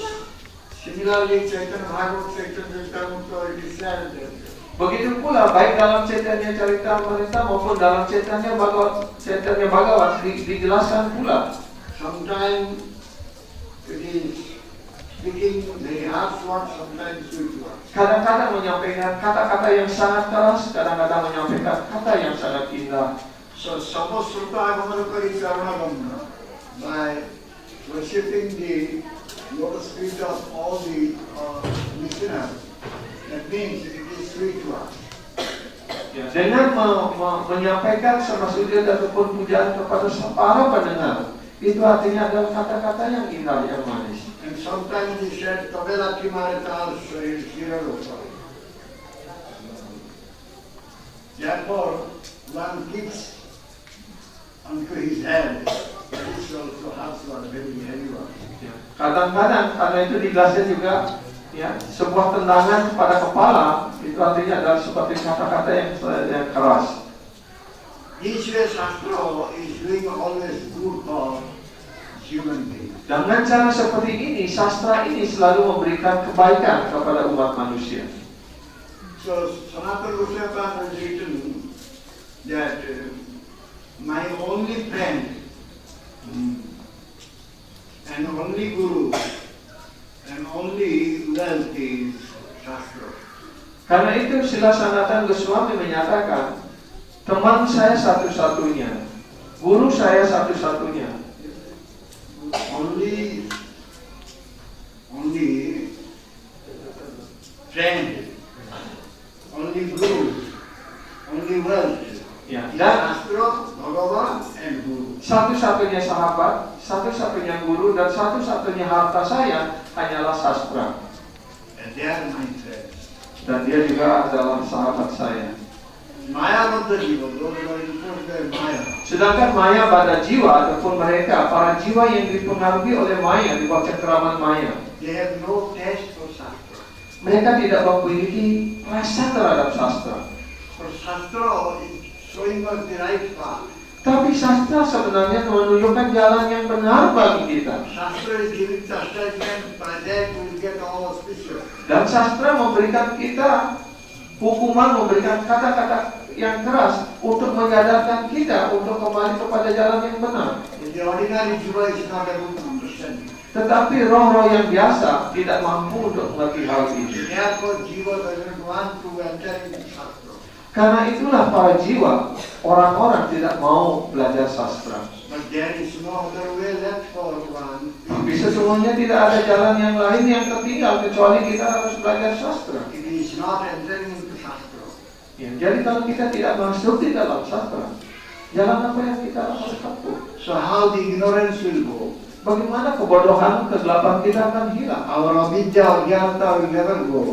similarly, Chaitanya Bhagavat, Chaitanya Charitamrita, it is said that Begitu pula baik dalam Chaitanya Charitamrita maupun dalam Chaitanya Bhagavat dijelaskan pula. sometimes it is speaking very harsh words, sometimes sweet words. Kadang-kadang menyampaikan kata-kata yang sangat keras, kadang-kadang menyampaikan kata yang sangat indah. So, Samosruta Agamanakari Charanagama, by worshipping the lotus feet of all the listeners, that means it is sweet words. Ya, dengan menyampaikan samasudil ataupun pujian kepada para pendengar, itu artinya adalah kata-kata yang indah, yang manis. And sometimes he said, Tabela Kimaritar Sriraloka. Therefore, one keeps onto his head, this also has one very heavy one. Ya, kadang-kadang karena itu dijelaskan juga, ya, sebuah tendangan kepada kepala itu artinya adalah seperti kata-kata yang keras. Each way Shastra is doing always good for human beings. Dengan cara seperti ini, sastra ini selalu memberikan kebaikan kepada umat manusia. So, Sanatana Goswami has written that my only friend and only guru and only wealth is Shastra. Karena itu Srila Sanatana Goswami menyatakan, teman saya satu-satunya, guru saya satu-satunya. Only friend, only guru, only wealth. Ya, Is dan Shastra, Bhagavan and guru. satu-satunya sahabat, satu-satunya guru, dan satu-satunya harta saya hanyalah sastra. And they are my friends. Dan dia juga adalah sahabat saya. Maya Baddha Jiva, those who are influenced by Maya. Sedangkan maya pada jiwa ataupun mereka, para jiwa yang dipengaruhi oleh maya, di bawah cengkeraman maya, They have no taste for Shastra. mereka tidak memiliki rasa terhadap sastra. For Shastra is showing us the right path. Tapi sastra sebenarnya menunjukkan jalan yang benar bagi kita. Shastra is giving chastisement, by that we will get all auspicious. Dan sastra memberikan kita hukuman, memberikan kata-kata yang keras untuk menyadarkan kita untuk kembali kepada jalan yang benar. And the ordinary jiva is not able to understand it. Tetapi roh-roh yang biasa tidak mampu untuk mengerti hal ini. Therefore, jiva doesn't want to enter into Shastra. Karena itulah para jiwa, orang-orang tidak mau belajar sastra. But there is no other way left for one. Tapi sesungguhnya tidak ada jalan yang lain yang tertinggal kecuali kita harus belajar sastra. It is not entering into Shastra. Ya, jadi kalau kita tidak masuk di dalam sastra, jalan apa yang kita harus tempuh? So how the ignorance will go? Bagaimana kebodohan, kegelapan kita akan hilang? Our avidya, ajnata will never go.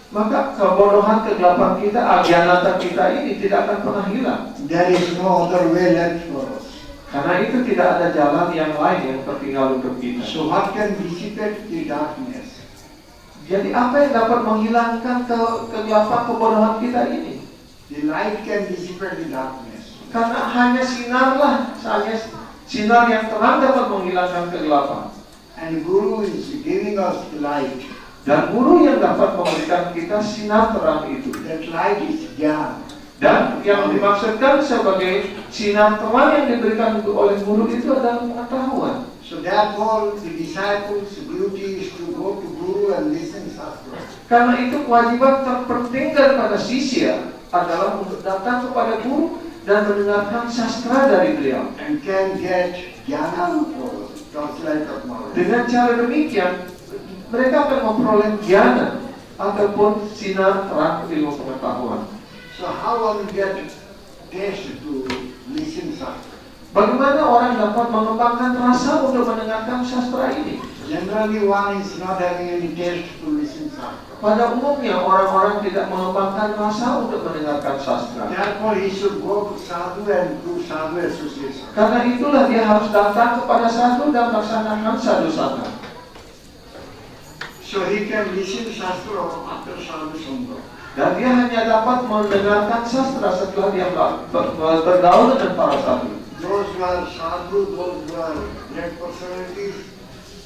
Maka kebodohan, kegelapan kita, agyanata kita ini tidak akan pernah hilang. There is no other way left for us. Karena itu tidak ada jalan yang lain yang tertinggal untuk kita. So what can dissipate the darkness? Jadi apa yang dapat menghilangkan kegelapan kebodohan kita ini? The light can dissipate the darkness. Karena hanya sinar yang terang dapat menghilangkan kegelapan. And Guru is giving us the light. Dan guru yang dapat memberikan kita sinar terang itu. That light is Jnana. Dan yang dimaksudkan sebagai sinar terang yang diberikan oleh guru itu adalah pengetahuan. So therefore, the disciples' duty is to go to Guru and listen Shastra. Karena itu kewajiban terpenting daripada sisya adalah untuk datang kepada guru dan mendengarkan sastra dari beliau. And can get Jnana or translate of knowledge. Dengan cara demikian, mereka akan memperoleh jnana ataupun sinar terang ilmu pengetahuan. So how one get taste to listen Shastra? Bagaimana orang dapat mengembangkan rasa untuk mendengarkan sastra ini? Generally, one is not having any taste to listen Shastra. Pada umumnya orang-orang tidak mengembangkan rasa untuk mendengarkan sastra. Therefore, he should go to sadhu and do sadhu association. Karena itulah dia harus datang kepada sadhu dan melaksanakan sadhu sangha. So he can listen Shastra after sadhu sangha. Dan dia hanya dapat mendengarkan sastra setelah dia bergaul dengan para sadhu. Those who are sadhu, those who are great personalities,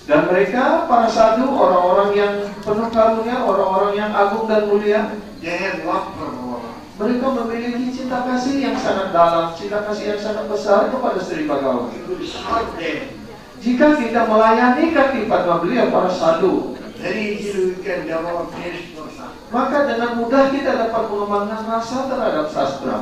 Dan mereka, para sadhu, orang-orang yang penuh karunia, orang-orang yang agung dan mulia, they have love for Bhagavan. mereka memiliki cinta kasih yang sangat dalam, cinta kasih yang sangat besar kepada Sri Bhagawan. It will serve them. Jika kita melayani kaki padma beliau para sadhu, Very easily we can develop taste for Shastra. maka dengan mudah kita dapat mengembangkan rasa terhadap sastra.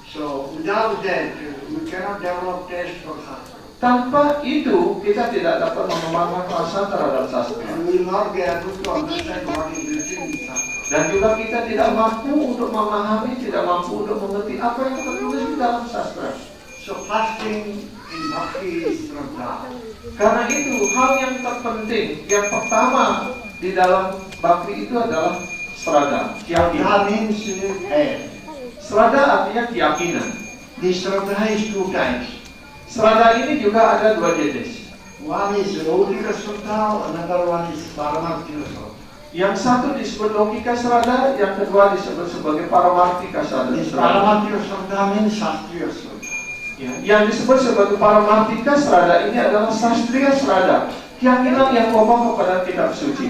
So without that, we cannot develop taste for Shastra. Tanpa itu, kita tidak dapat mengembangkan rasa terhadap sastra. And we will not be able to understand what is written in Shastra. Dan juga kita tidak mampu untuk memahami, tidak mampu untuk mengerti apa yang tertulis di dalam sastra. So first thing in bhakti is Shraddha. Karena itu, hal yang terpenting, yang pertama di dalam bhakti itu adalah sraddha, Shraddha keyakinan. means faith. Sraddha artinya keyakinan. The Shraddha is two types. Sraddha ini juga ada dua jenis. One is Laukika Shraddha, another one is Paramarthika Shraddha. Yang satu disebut logika sraddha, yang kedua disebut sebagai paramartika This sraddha. Paramarthika Shraddha means Shastriya Shraddha. Ya, yang disebut sebagai paramartika sraddha ini adalah sastriya sraddha, keyakinan yang kokoh kepada kitab suci.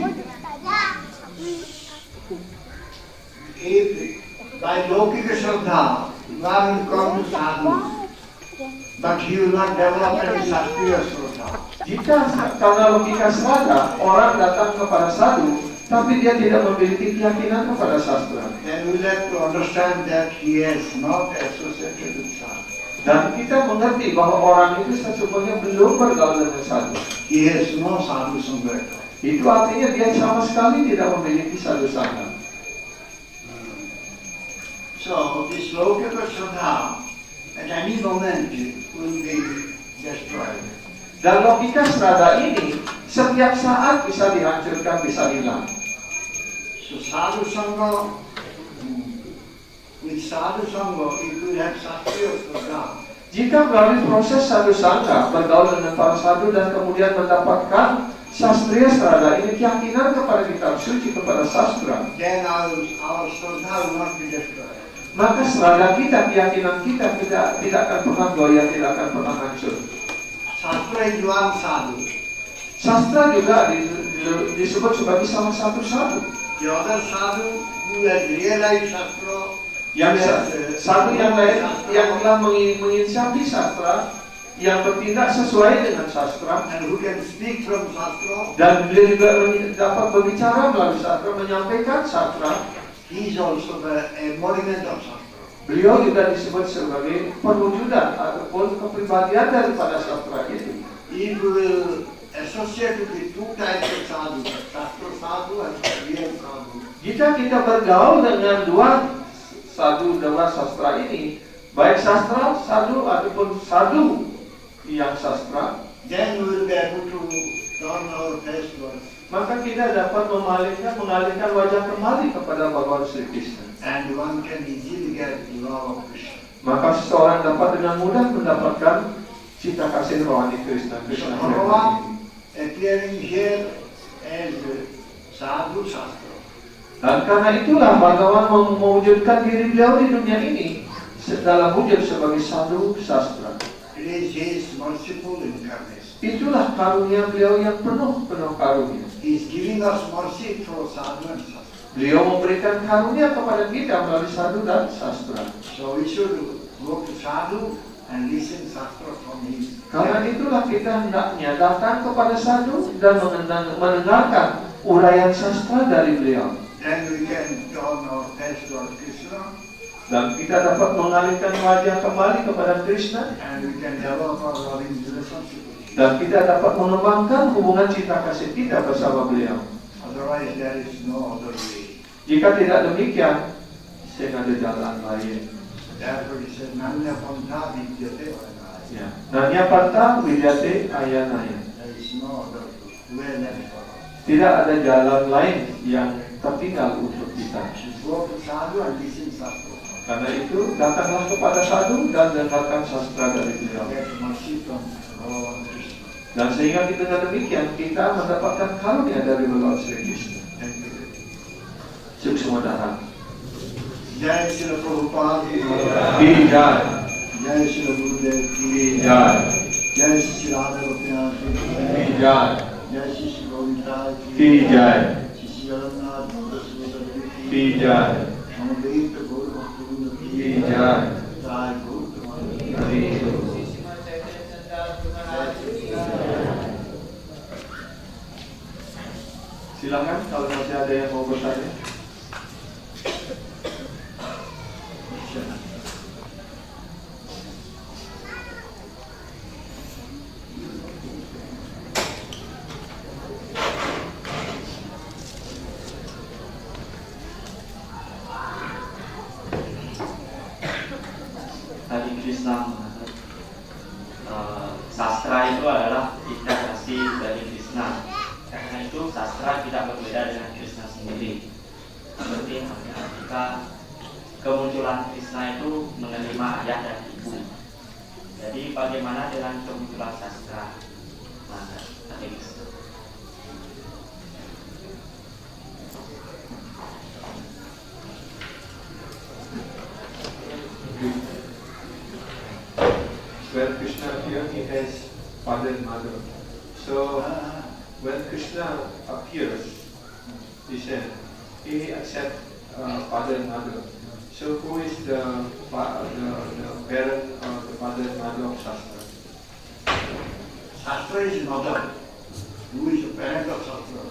If by Laukika Shraddha, one will come to sadhu, but he will not develop any Shastriya Shraddha. Jika karena logika sraddha, orang datang kepada sadhu, tapi dia tidak memiliki keyakinan kepada sastra. Then we have to understand that he has not associated with sadhu. Dan kita mengerti bahwa orang itu sesungguhnya belum bergaul dengan sadhu. He has no sadhu sangha. Itu artinya dia sama sekali tidak memiliki sadhu sangha. So this Laukika Shraddha at any moment will be destroyed. Dan logika sraddha ini setiap saat bisa dihancurkan, bisa hilang. So sadhu sangha, with sadhu sangha, if you have Shastriya Shraddha, Jika melalui proses sadhu sangha bergaul dengan para sadhu dan kemudian mendapatkan sastriya sraddha ini keyakinan kepada kitab suci, kepada sastra, then our Shraddha will not be destroyed. maka sraddha kita, keyakinan kita tidak akan pernah goyah, tidak akan pernah hancur. Shastra is one sadhu. Sastra juga disebut sebagai salah satu sadhu. The other sadhu who has realized Shastra, Yang sadhu yang lain yang telah menginsafi sastra, yang bertindak sesuai dengan sastra, and who can speak from Shastra, dan dia juga dapat berbicara melalui sastra, menyampaikan sastra. he is also the embodiment of Shastra. Beliau juga disebut sebagai perwujudan ataupun kepribadian daripada sastra itu. If we will associate with the two types of sadhu, Shastra sadhu and real sadhu, Jika kita bergaul dengan dua sastra ini, baik sastra sadhu ataupun sadhu yang sastra, then we will be able to turn our face towards, maka kita dapat mengalihkan wajah kembali kepada Bhagawan Sri Krishna. and one can easily get the love of Krishna. Maka seseorang dapat dengan mudah mendapatkan cinta kasih rohani Krishna. So Bhagavan appearing here as sadhu shastra. Dan karena itulah Bhagawan mewujudkan diri beliau di dunia ini dalam wujud sebagai sadhu sastra. It is his merciful incarnation. Itulah karunia beliau yang penuh karunia. He is giving us mercy through sadhu and shastra. Beliau memberikan karunia kepada kita melalui sadhu dan sastra. So we should go to sadhu and listen shastra from him. Karena itulah kita hendaknya datang kepada sadhu dan mendengarkan uraian sastra dari beliau. Then we can turn our face toward Krishna. Dan kita dapat mengalihkan wajah kembali kepada Krishna. And we can develop our loving relationship. Dan kita dapat mengembangkan hubungan cinta kasih kita bersama beliau. Otherwise there is no other way. Jika tidak demikian, saya ada jalan lain. Therefore he said, Nanya Pantha Vidyate Ayanaya. Ya. Nanya Pantha Vidyate Ayanaya. There is no other way left for us. Tidak ada jalan lain yang tertinggal untuk kita. Go to sadhu and listen shastra. Karena itu datanglah kepada sadhu dan dengarkan sastra dari beliau. Get mercy from Bhagavan Krishna. Dan sehingga kita dengan demikian kita mendapatkan karunia dari Bhagawan Sri Krishna. Thank you. Suksmadhara. Jai Srila Prabhupada ki Ki Jai. Jai Srila Gurudev ki Ki Jai. Jai Sri Radha Gopinath ki Ki Jai. Jai Sri Govinda Ki Jai. Sri Jagannath Daswada Ki Jai. Samudrit Gaur Bhaktivinoda Ki Jai. Jai Gaur Hari. Silakan kalau masih ada yang mau bertanya. Tadi Krishna mengatakan sastra itu adalah integrasi dari Krishna. Karena itu sastra tidak berbeda dengan Krishna sendiri. Seperti halnya ketika kemunculan Krishna itu menerima ayah dan ibu. Jadi bagaimana dengan kemunculan sastra? Maka tadi Krishna. When Krishna appeared, he has father and mother. So when Krishna appears, he said he accepts father and mother. So who is the parent or the father and mother of Shastra? Shastra is mother. Who is the parent of Shastra?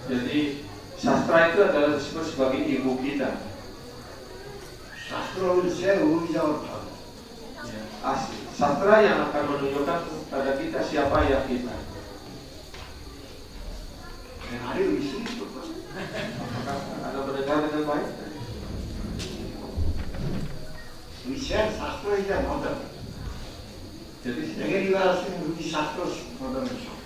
Jadi Shastra itu adalah disebut sebagai ibu kita. Shastra will say who is our father. Sastra yang akan menunjukkan kepada kita siapa ayah kita. Are you listening to us? Apakah Anda mendengar dengan baik? We said Shastra is a mother. Jadi Again you are asking who is Shastra's mother and son.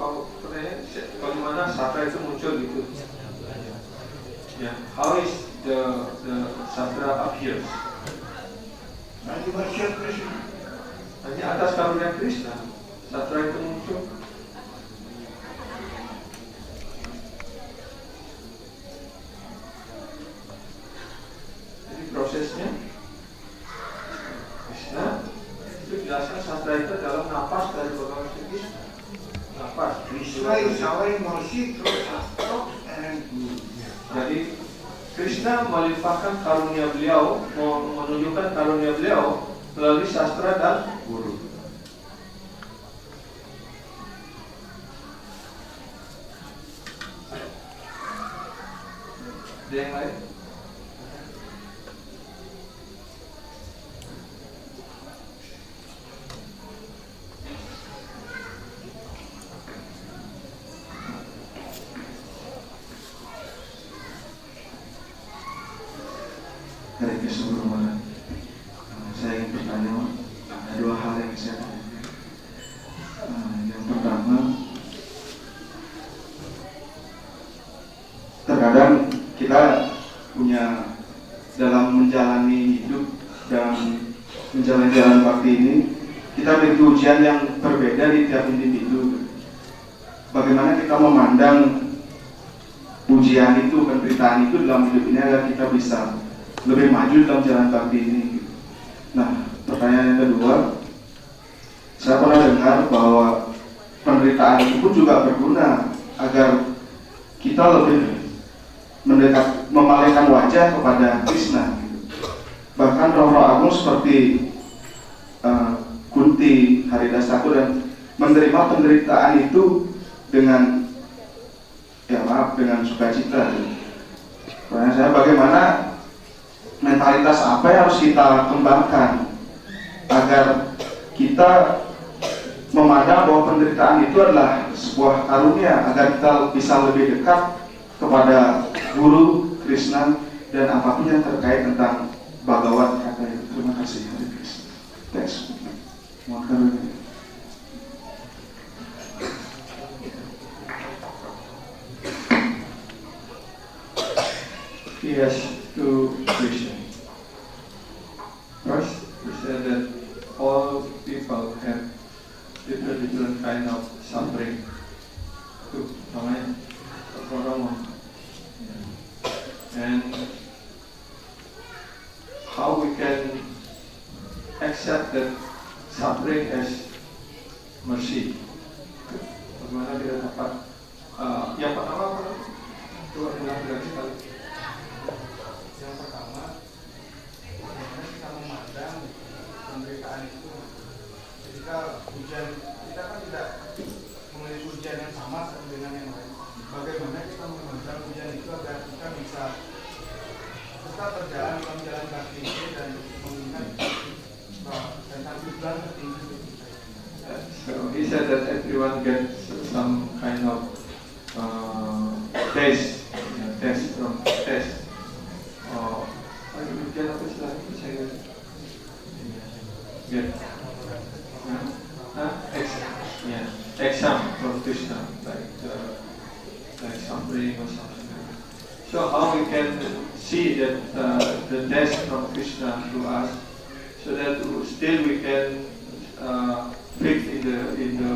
apa pertanyaan? Bagaimana Sastra itu muncul gitu? Ya, how is the Sastra appears? Nanti mercy of Krishna. Hanya atas karunia Krishna, Sastra itu muncul. Jadi prosesnya Krishna itu jelaskan Sastra itu adalah napas dari Bhagawan Sri Krishna. Napas. Krishna is showering mercy through Shastra and Guru. Jadi Krishna melimpahkan karunia beliau, menunjukkan karunia beliau melalui sastra dan guru. Ada yang lain? Dari keseluruhan, saya ingin bertanya, ada dua hal yang saya tanyakan. Yang pertama, terkadang kita punya dalam menjalani hidup dan menjalani jalan bakti ini, kita memiliki ujian yang berbeda di tiap individu. bagaimana kita memandang ujian itu, penderitaan itu dalam hidup ini agar kita bisa lebih maju dalam jalan bakti ini. Nah, pertanyaan yang kedua, saya pernah dengar bahwa penderitaan itu pun juga berguna agar kita lebih memalaikan wajah kepada Krishna. Bahkan roh-roh agung seperti Kunti, Haridas Thakur dan menerima penderitaan itu dengan dengan sukacita. Pertanyaan saya, bagaimana mentalitas apa yang harus kita kembangkan agar kita memandang bahwa penderitaan itu adalah sebuah karunia, agar kita bisa lebih dekat kepada Guru Krishna dan apapun yang terkait tentang Bhagavad Gita itu. Terima kasih. Hari Krishna. Thanks. Mohon karunia. He has two questions. First, he said that all people have different kind of suffering. Itu namanya kekorong. And how we can accept that suffering as mercy. Bagaimana kita dapat yang pertama apa? Coba ulang sekali. Yang pertama, bagaimana kita memandang penderitaan itu. Ketika ujian, kita kan tidak memiliki ujian yang sama dengan yang lain. Bagaimana kita memandang ujian itu agar kita bisa tetap berjalan dalam jalan kaki ini dan mengingat tentang tujuan tertinggi itu. So he said that everyone gets some kind of taste from test. Ujian apa istilahnya? Saya get exam from Krishna, like suffering or something like that. So how we can see that the test from Krishna to us, so that still we can fit in the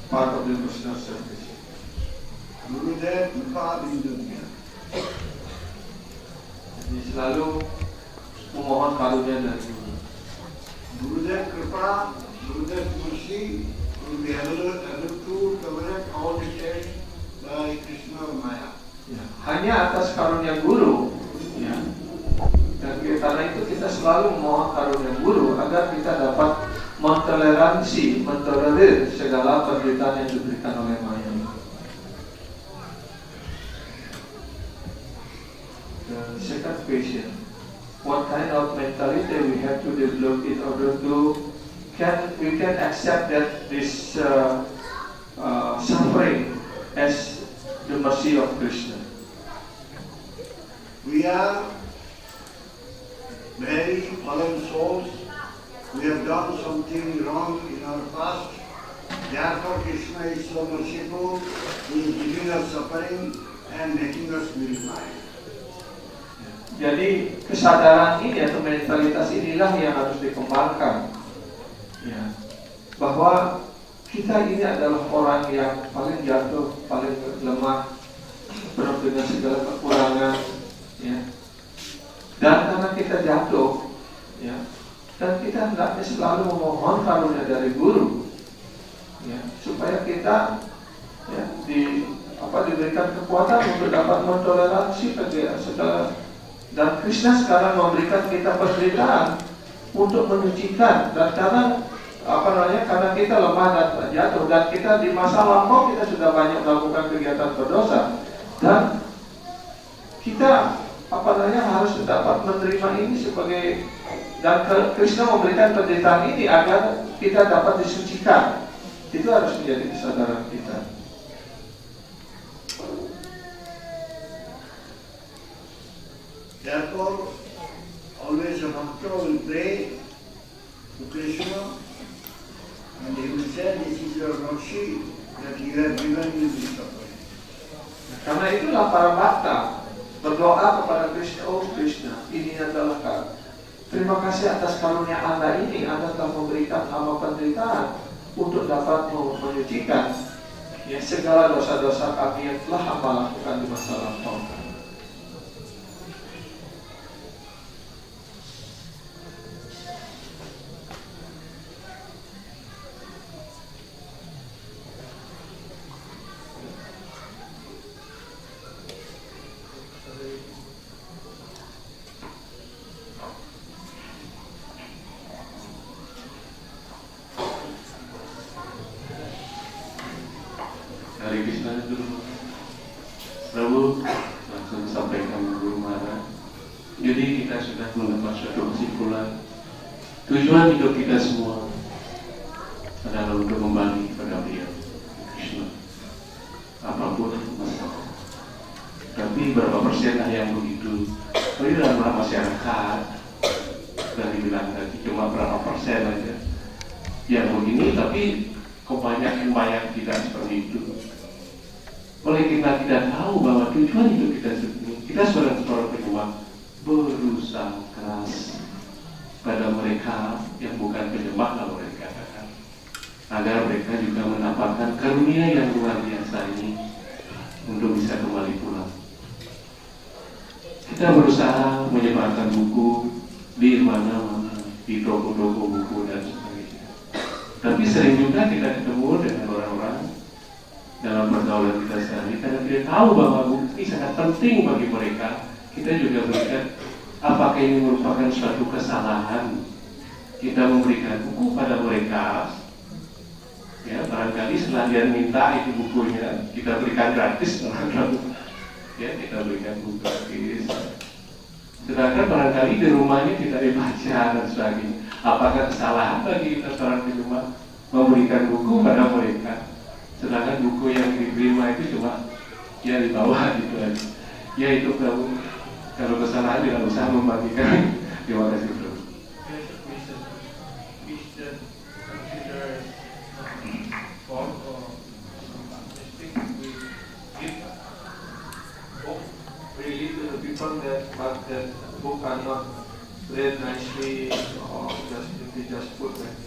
part of the Krishna service. Gurudev Kripa Bindunya. Jadi selalu memohon karunia dari Guru. Gurudev Kripa, Gurudev Mercy will be able to correct all the tests by Krishna or Maya. Ya, hanya atas karunia Guru, ya. Dan karena itu kita selalu memohon karunia Guru agar kita dapat mentolerir segala penderitaan yang diberikan oleh Maya. The second question, what kind of mentality we have to develop in order to we can accept that this suffering as the mercy of Krishna. We are very fallen souls. We have done something wrong in our past. Therefore Krishna is so merciful. He is giving us suffering and making us purified. Jadi kesadaran ini atau mentalitas inilah yang harus dikembangkan, ya, bahwa kita ini adalah orang yang paling jatuh, paling lemah, penuh dengan segala kekurangan, ya. Dan karena kita jatuh, ya, dan kita hendaknya selalu memohon karunia dari Guru, ya, supaya kita, ya, diberikan kekuatan untuk dapat mentoleransi segala. Dan Krishna sekarang memberikan kita penderitaan untuk menyucikan, dan karena kita lemah dan jatuh, dan kita di masa lampau kita sudah banyak melakukan kegiatan berdosa, dan kita harus dapat menerima ini sebagai, dan Krishna memberikan penderitaan ini agar kita dapat disucikan. Itu harus menjadi kesadaran kita. Therefore, always a bhakta will pray to Krishna and he will say, this is your mercy that you have given me this suffering. Karena itulah para bhakta berdoa kepada Krishna, oh Krishna, ini adalah terima kasih atas karunia Anda telah memberikan hamba penderitaan untuk dapat menyucikan ya segala dosa-dosa kami yang telah hamba lakukan di masa lampau. Hari Krishna dulu, Prabu langsung sampaikan Guru Maharaj. Jadi kita sudah mendapat suatu kesimpulan. Tujuan hidup kita semua adalah untuk kembali kepada Beliau Krishna. Apapun masalah. Tapi berapa persen yang begitu? Kalau di dalam masyarakat dan dibilang tadi cuma berapa persen aja yang begini, tapi kebanyakan tidak seperti itu. Oleh kita tidak tahu bahwa tujuan hidup kita sendiri, kita seorang pejuang berusaha keras pada mereka yang bukan penyembah, lalu mereka katakan, agar mereka juga mendapatkan karunia yang luar biasa ini untuk bisa kembali pulang. Kita berusaha menyebarkan buku di mana-mana, di toko-toko buku dan sebagainya. Tapi sering juga kita ketemu dengan orang-orang dalam pergaulan kita sehari, karena kita tahu bahwa buku ini sangat penting bagi mereka. Kita juga berikan, apakah ini merupakan suatu kesalahan kita memberikan buku pada mereka? Ya, barangkali setelah dia minta itu bukunya, kita berikan gratis, ya, kita berikan buku gratis. Sedangkan barangkali di rumahnya kita dibaca dan sebagainya. Apakah kesalahan bagi kita seorang di rumah memberikan buku pada mereka? Sedangkan buku yang diterima itu cuma ya di bawah gitu aja. Ya itu kalau kesalahan tidak usah membagikan. Terima kasih bro. We should consider fault or mistake we give book Really to the people that but that book are not read nicely or just put there.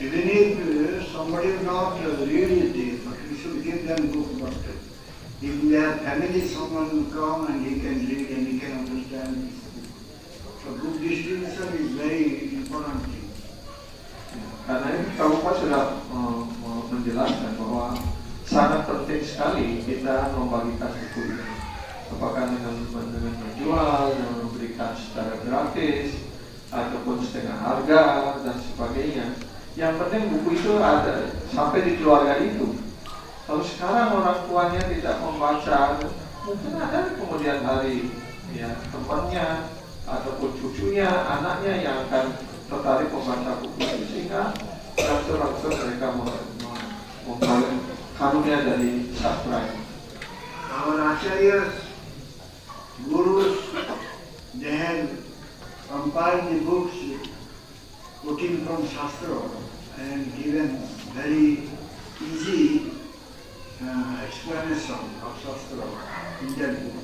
Even if somebody is not read it, but we should give them book. But if we have family, someone will come and he can read and he can understand this book. So book distribution is very important thing. Karena ini Prabhupada sudah menjelaskan bahwa sangat penting sekali kita membagikan buku ini. Apakah dengan menjual, dengan memberikan secara gratis, ataupun setengah harga dan sebagainya. Yang penting buku itu ada sampai di keluarga itu. Kalau sekarang orang tuanya tidak membaca, mungkin ada kemudian hari ya temannya ataupun cucunya, anaknya yang akan tertarik membaca buku itu, sehingga langsung mereka memperoleh karunia dari sastra ini. Our acharyas, gurus, they have compiled the books quoting from Shastra and given very easy explanation of Shastra in that book.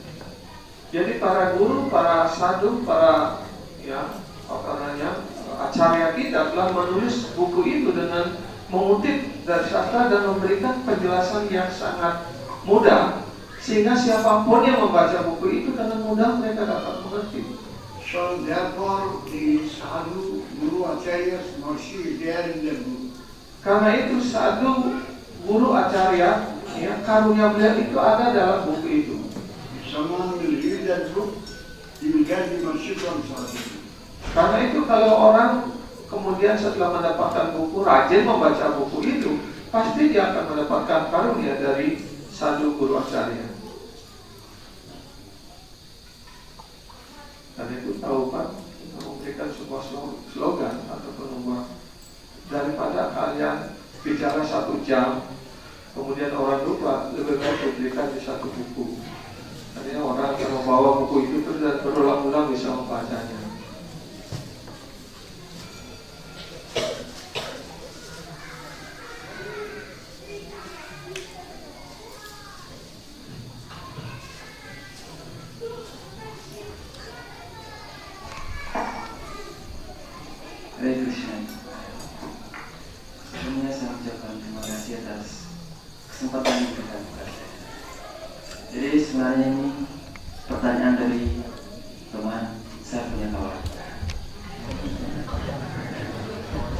Jadi para guru, para sadhu, para acarya kita telah menulis buku itu dengan mengutip dari sastra dan memberikan penjelasan yang sangat mudah, sehingga siapapun yang membaca buku itu dengan mudah mereka dapat mengerti. So therefore the sadhu, guru, acharyas, mercy is there in the book. Karena itu sadhu, guru, acarya, ya, karunia beliau itu ada dalam buku itu. If someone will read that book, he will get the mercy from sadhu. Karena itu kalau orang kemudian setelah mendapatkan buku, rajin membaca buku itu, pasti dia akan mendapatkan karunia dari sadhu, guru, acarya. Karena itu tahu Pak, memberikan sebuah slogan ataupun membuat, daripada kalian bicara 1 jam, kemudian orang lupa, lebih baik diberikan di 1 buku. Artinya orang yang membawa buku itu terus dan berulang-ulang bisa membacanya. Hare Krishna. Sebelumnya saya kesempatan yang diberikan kepada saya. Jadi sebenarnya ini pertanyaan dari teman saya punya kawan.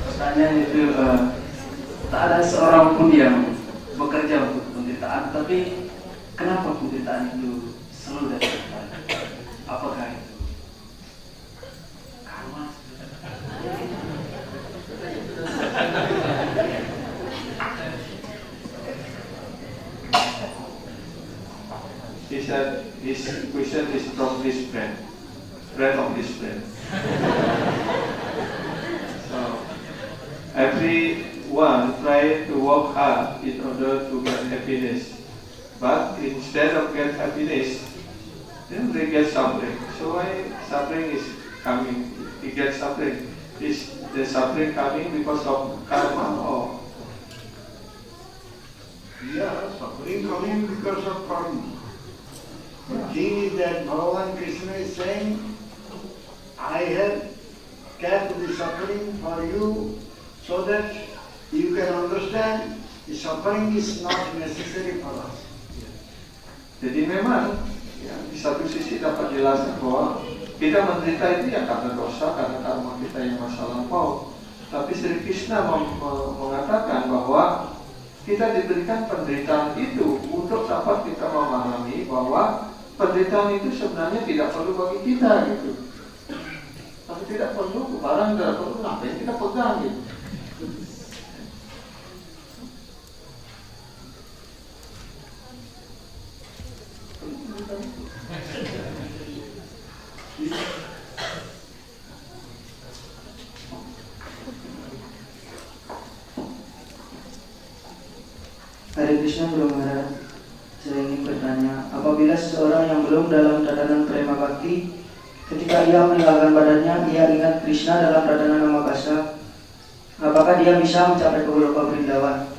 Pertanyaan itu tak ada seorang pun yang bekerja untuk penderitaan, tapi kenapa penderitaan itu selalu datang kepada? Apakah itu karma? He said his question is from his friend of his friend. So everyone try to work hard in order to get happiness, but instead of get happiness, then they get suffering. So why suffering is coming? He gets suffering. Is the suffering coming because of karma or? Yeah, suffering coming because of karma. The thing is that Bhagavan Krishna is saying, I have kept the suffering for you so that you can understand the suffering is not necessary for us. Jadi memang ya, di satu sisi dapat jelaskan bahwa kita menderita itu ya karena dosa, karena karma kita yang masa lampau. Tapi Sri Krishna mengatakan bahwa kita diberikan penderitaan itu untuk dapat kita memahami bahwa penderitaan itu sebenarnya tidak perlu bagi kita gitu. Tapi tidak perlu, barang tidak perlu, ngapain kita pegang gitu. Hare Krishna Guru Maharaj, saya ingin bertanya, apabila seseorang yang belum dalam tatanan prema bhakti, ketika ia meninggalkan badannya, ia ingat Krishna dalam tatanan Namakasa, apakah dia bisa mencapai ke Goloka Vrindavan?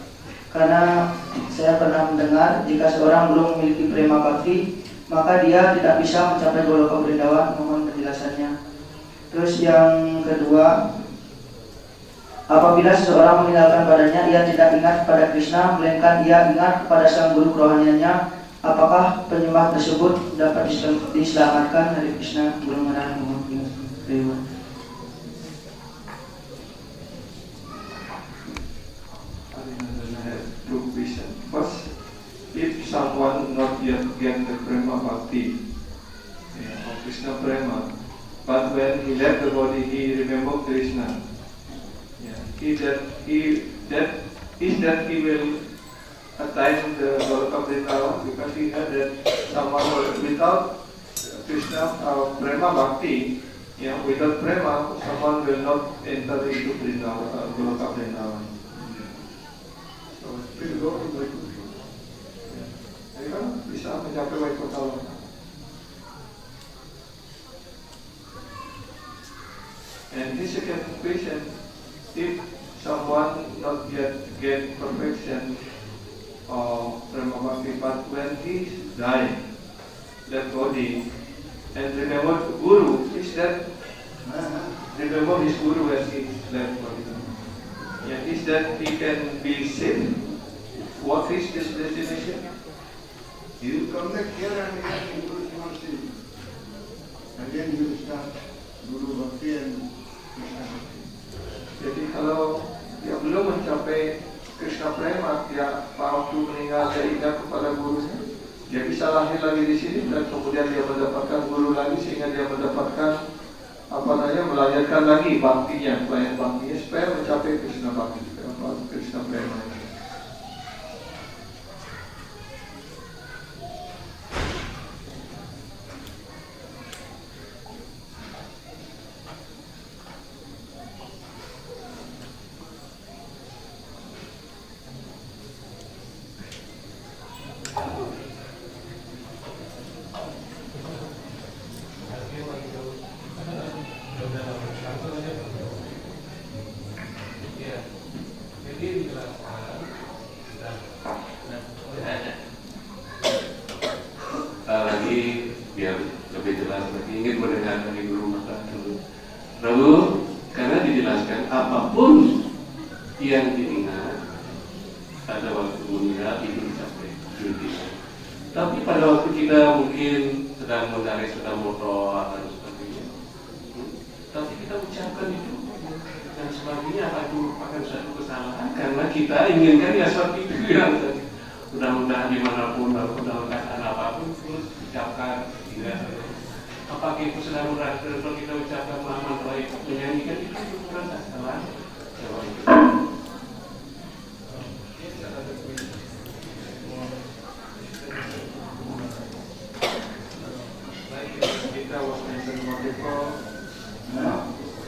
Karena saya pernah mendengar jika seorang belum memiliki prema bhakti, maka dia tidak bisa mencapai Goloka Vrindavan. Mohon penjelasannya. Terus yang kedua, apabila seseorang meninggalkan badannya, ia tidak ingat kepada Krishna, melainkan ia ingat kepada sang guru kerohaniannya. Apakah penyembah tersebut dapat diselamatkan? Hare Krishna Guru Maharaj. Two questions. First, if someone not yet get the prema bhakti, of Krishna prema, but when he left the body, he remembered Krishna. He will attain the Goloka Vrindavan because he heard that someone without Krishna prema bhakti, without prema, someone will not enter into Vrindavan, Goloka Vrindavan. So please go to Vaikuntha. Bisa mencapai Vaikuntha. And the second question, if someone not yet get perfection of prema bhakti, but when he died, that body, and remember Guru, is that remember his Guru when he left body? Yeah, is that he can be saved? What is his destination? He will come back here and again in Guru's mercy. Again he will start Guru Bhakti and Krishna Bhakti. Jadi kalau dia belum mencapai Krishna prema, dia waktu meninggal dia ingat kepada gurunya, dia bisa lahir lagi di sini dan kemudian dia mendapatkan guru lagi sehingga dia mendapatkan melahirkan lagi baktinya, pelayan baktinya supaya mencapai Krishna bhakti, Krishna prema. Lagi biar lebih jelas lagi ingin mendengar dari Guru Maharaj dulu. Lalu karena dijelaskan apapun yang diingat pada waktu meninggal itu bisa Tapi pada waktu kita mungkin sedang mencari sepeda motor dan sebagainya, tapi kita ucapkan itu dan sebagainya, apa itu merupakan suatu kesalahan karena kita inginkan ya seperti itu yang tadi. Mudah-mudahan dimanapun, dalam keadaan apapun terus ucapkan tidak. Apakah itu sedang merasa kalau kita ucapkan Muhammad baik menyanyikan itu bukan kesalahan. Jawab itu. Kita was mentioned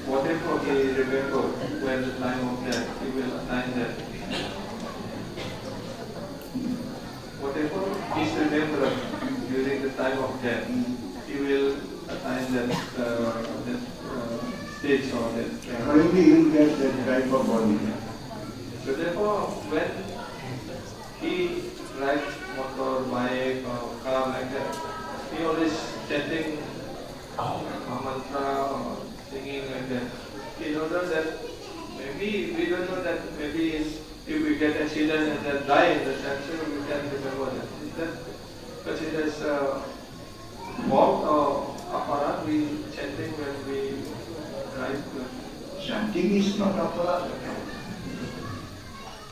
whatever he remember when the time of death, he will assign that. Whatever is remembered during the time of death, he will assign that stage or that. Only you get that type of body. So therefore, when he rides motor, bike, or car like that, he always chanting a mantra or singing like that. In order that maybe we don't know that maybe if we get accident and then die in the sensor, we can remember that. Is that considered as a fault or aparat we chanting when we ride? Chanting is not aparat.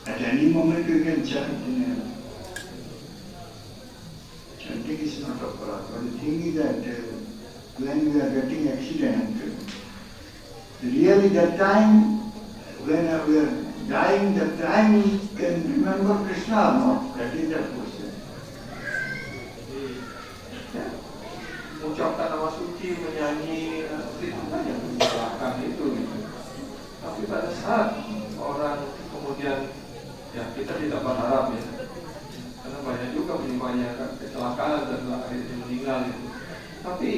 At any moment you can chant. Chanting is not aparat. But the thing is that when we are getting accident, really that time when we are dying, that time we can remember Krishna or not. That is the question. Mengucapkan nama suci, menyanyi, itu saja menyalahkan itu. Tapi pada saat orang kemudian, ya kita tidak berharap ya, karena banyak juga banyak kecelakaan dan akhirnya meninggal itu. Tapi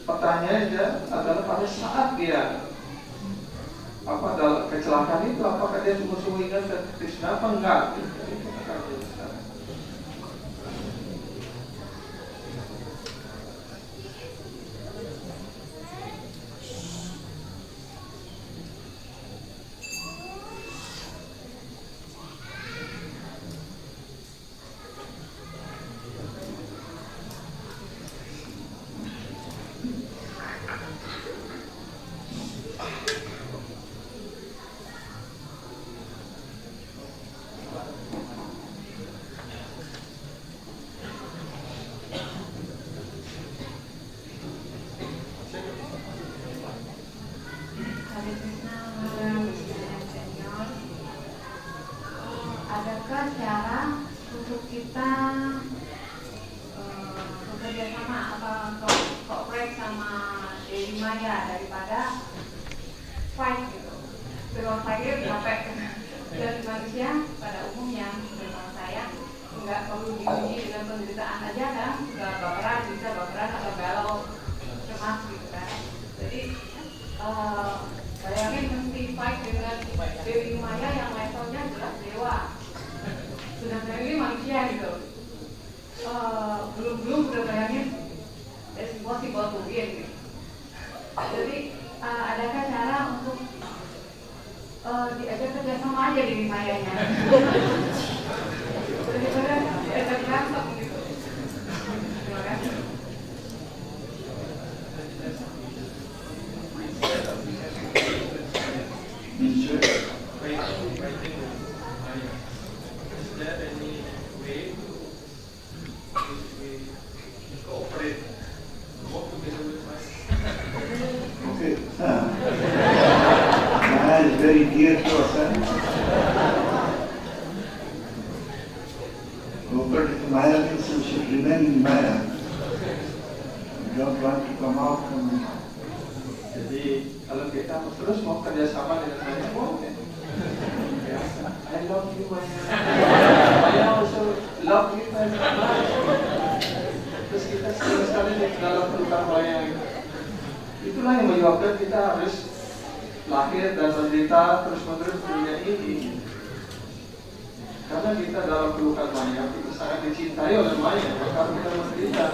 pertanyaannya adalah pada saat dia dalam kecelakaan itu, apakah dia sungguh-sungguh ingat Krishna apa enggak? Itu pertanyaannya sekarang. Adakah cara untuk kita bekerja sama atau cooperate sama Dewi Maya daripada fight gitu? Because saya capek dan manusia pada umumnya bersama saya nggak perlu diuji dengan penderitaan aja kan, nggak bisa baperan atau galau cemas gitu kan. Jadi bayangin mesti fight dengan Dewi Maya yang levelnya jelas dewa. Sedangkan ini manusia gitu. Belum udah bayangin it's impossible to win gitu. Jadi adakah cara untuk diajak kerjasama aja di Mayanya? Daripada diajak berantem gitu. Terima kasih. Maya is very dear to us. But Maya means we should remain in Maya. We don't want to come out from it. Jadi kalau kita terus mau kerjasama dengan Maya, boleh. I love you Maya. I also love you Maya. Terus kita sekali-sekali dalam pelukan Maya. Itulah yang menyebabkan kita harus lahir dan menderita terus-menerus di dunia ini. Karena kita dalam pelukan Maya, kita sangat dicintai oleh Maya, maka kita menderita.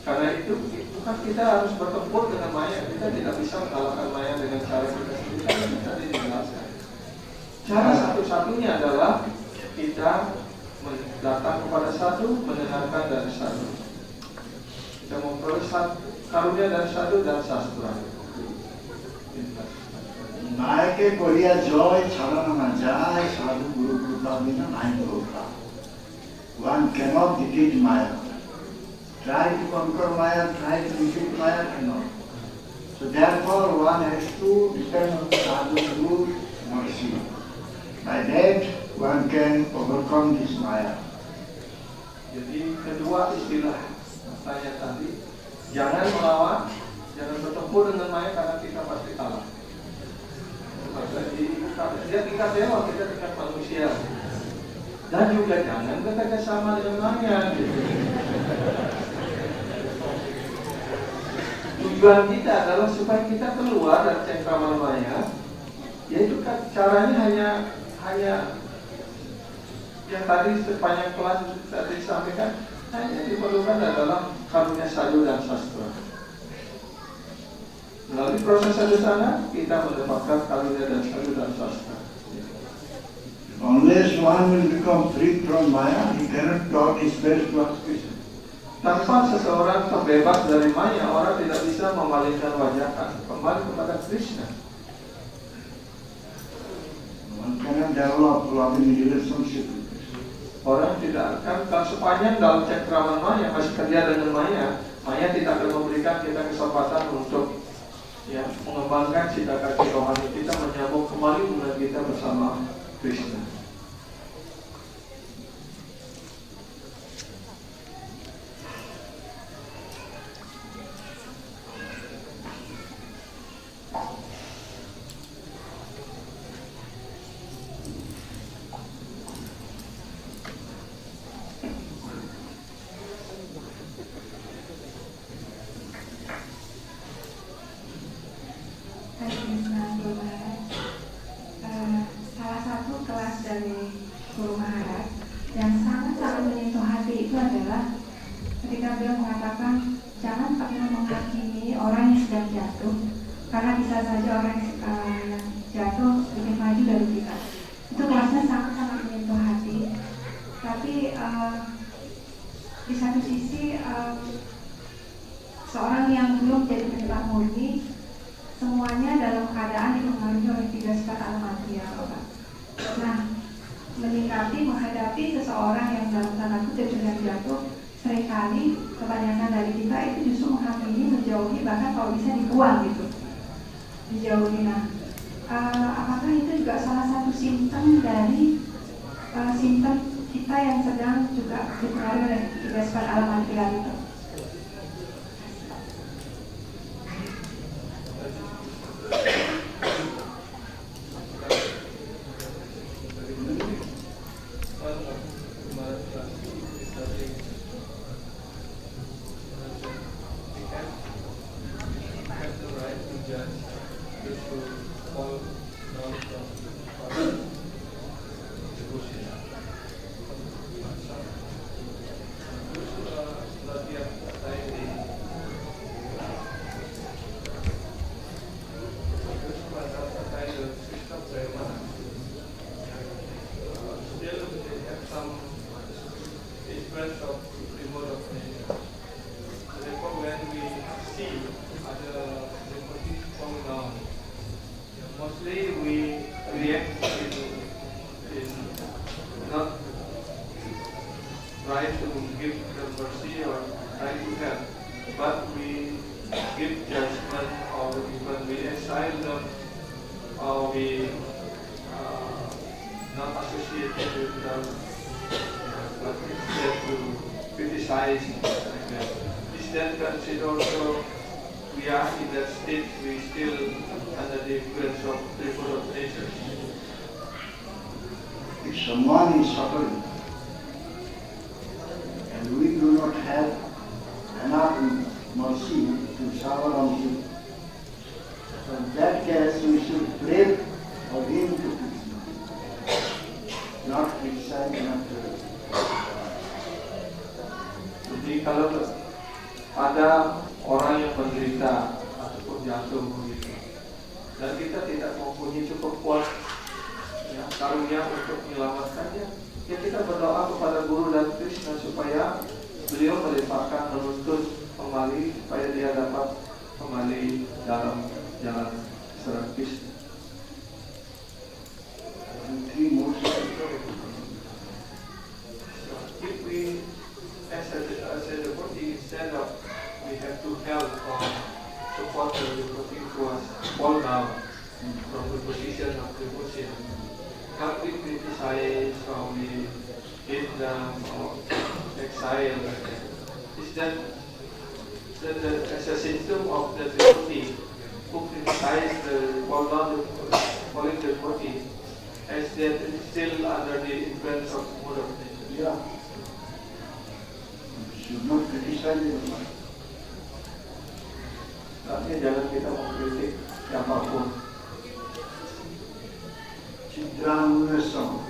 Karena itu bukan kita harus bertempur dengan Maya, kita tidak bisa mengalahkan Maya dengan cara kita sendiri. Kita tadi dijelaskan. Cara satu-satunya adalah kita datang kepada sadhu, mendengarkan dari sadhu. Kita memperoleh karunia dari sadhu dan sastra. मायके बढ़िया जय छलना जाय साधु गुरु कृपा बिना नहीं होगा. One cannot defeat Maya. Try to conquer Maya, try to defeat Maya, cannot. So therefore one has to depend on sadhu guru mercy. By that one can overcome this Maya. Jadi kedua istilah saya tadi, jangan melawan, jangan bertempur dengan Maya karena kita pasti kalah. Dia tingkat dewa, kita tingkat manusia. Dan juga jangan bekerja sama dengan Maya. Tujuan kita adalah supaya kita keluar dari cengkraman Maya. Yaitu caranya hanya yang tadi sepanjang kelas tadi disampaikan, hanya diperlukan adalah karunia sadhu dan sastra. Melalui proses sadhana kita mendapatkan karunia dan sadhu dan sastra. Unless one will become free from Maya, he cannot talk his best to Krishna. Tanpa seseorang terbebas dari Maya, orang tidak bisa memalingkan wajah kembali kepada Krishna. One cannot develop loving relationship with Krishna. Orang tidak akan, kalau sepanjang dalam cengkraman Maya masih kerja dengan Maya, Maya tidak akan memberikan kita kesempatan untuk mengembangkan cita-cita rohani kita, menyambung kembali hubungan kita bersama Krishna. Salah satu kelas dari Guru Maharaj yang sangat-sangat menyentuh hati itu adalah ketika beliau mengatakan jangan pernah menghakimi orang yang sedang jatuh, karena bisa saja orang yang jatuh lebih maju dari kita. Itu kelasnya sangat-sangat menyentuh hati. Tapi di satu sisi seorang yang belum jadi penyebab murni, semuanya dalam keadaan dipengaruhi oleh 3 sifat alam manusia, Bapak. Nah, menghadapi seseorang yang dalam tanda kutip sedang jatuh, seringkali kebanyakan dari kita itu justru menghakimi, menjauhi, bahkan kalau bisa dibuang gitu, dijauhi. Nah, apakah itu juga salah satu simptom dari simptom kita yang sedang juga dipengaruhi oleh 3 sifat alam material itu? If someone is suffering and we do not have enough mercy to shower on him, so in that case we should pray for him to Krishna, not criticize, not Jadi kalau ada orang yang menderita ataupun jatuh begitu, dan kita tidak mempunyai cukup kuat karunia untuk menyelamatkannya, ya kita berdoa kepada Guru dan Krishna supaya beliau melimpahkan menuntut kembali supaya dia dapat kembali dalam jalan Sri Krishna. Three more steps. If we, as a devotee, instead of we have to help or support the devotee who has fall down from the position of devotion, help we criticize or we hate them or exile, is that as a symptom of the devotee who criticize the falling devotee, as they are still under the influence of mode of nature? Yeah. Should not criticize anyone. Artinya jangan kita mengkritik siapapun. Chidranusam.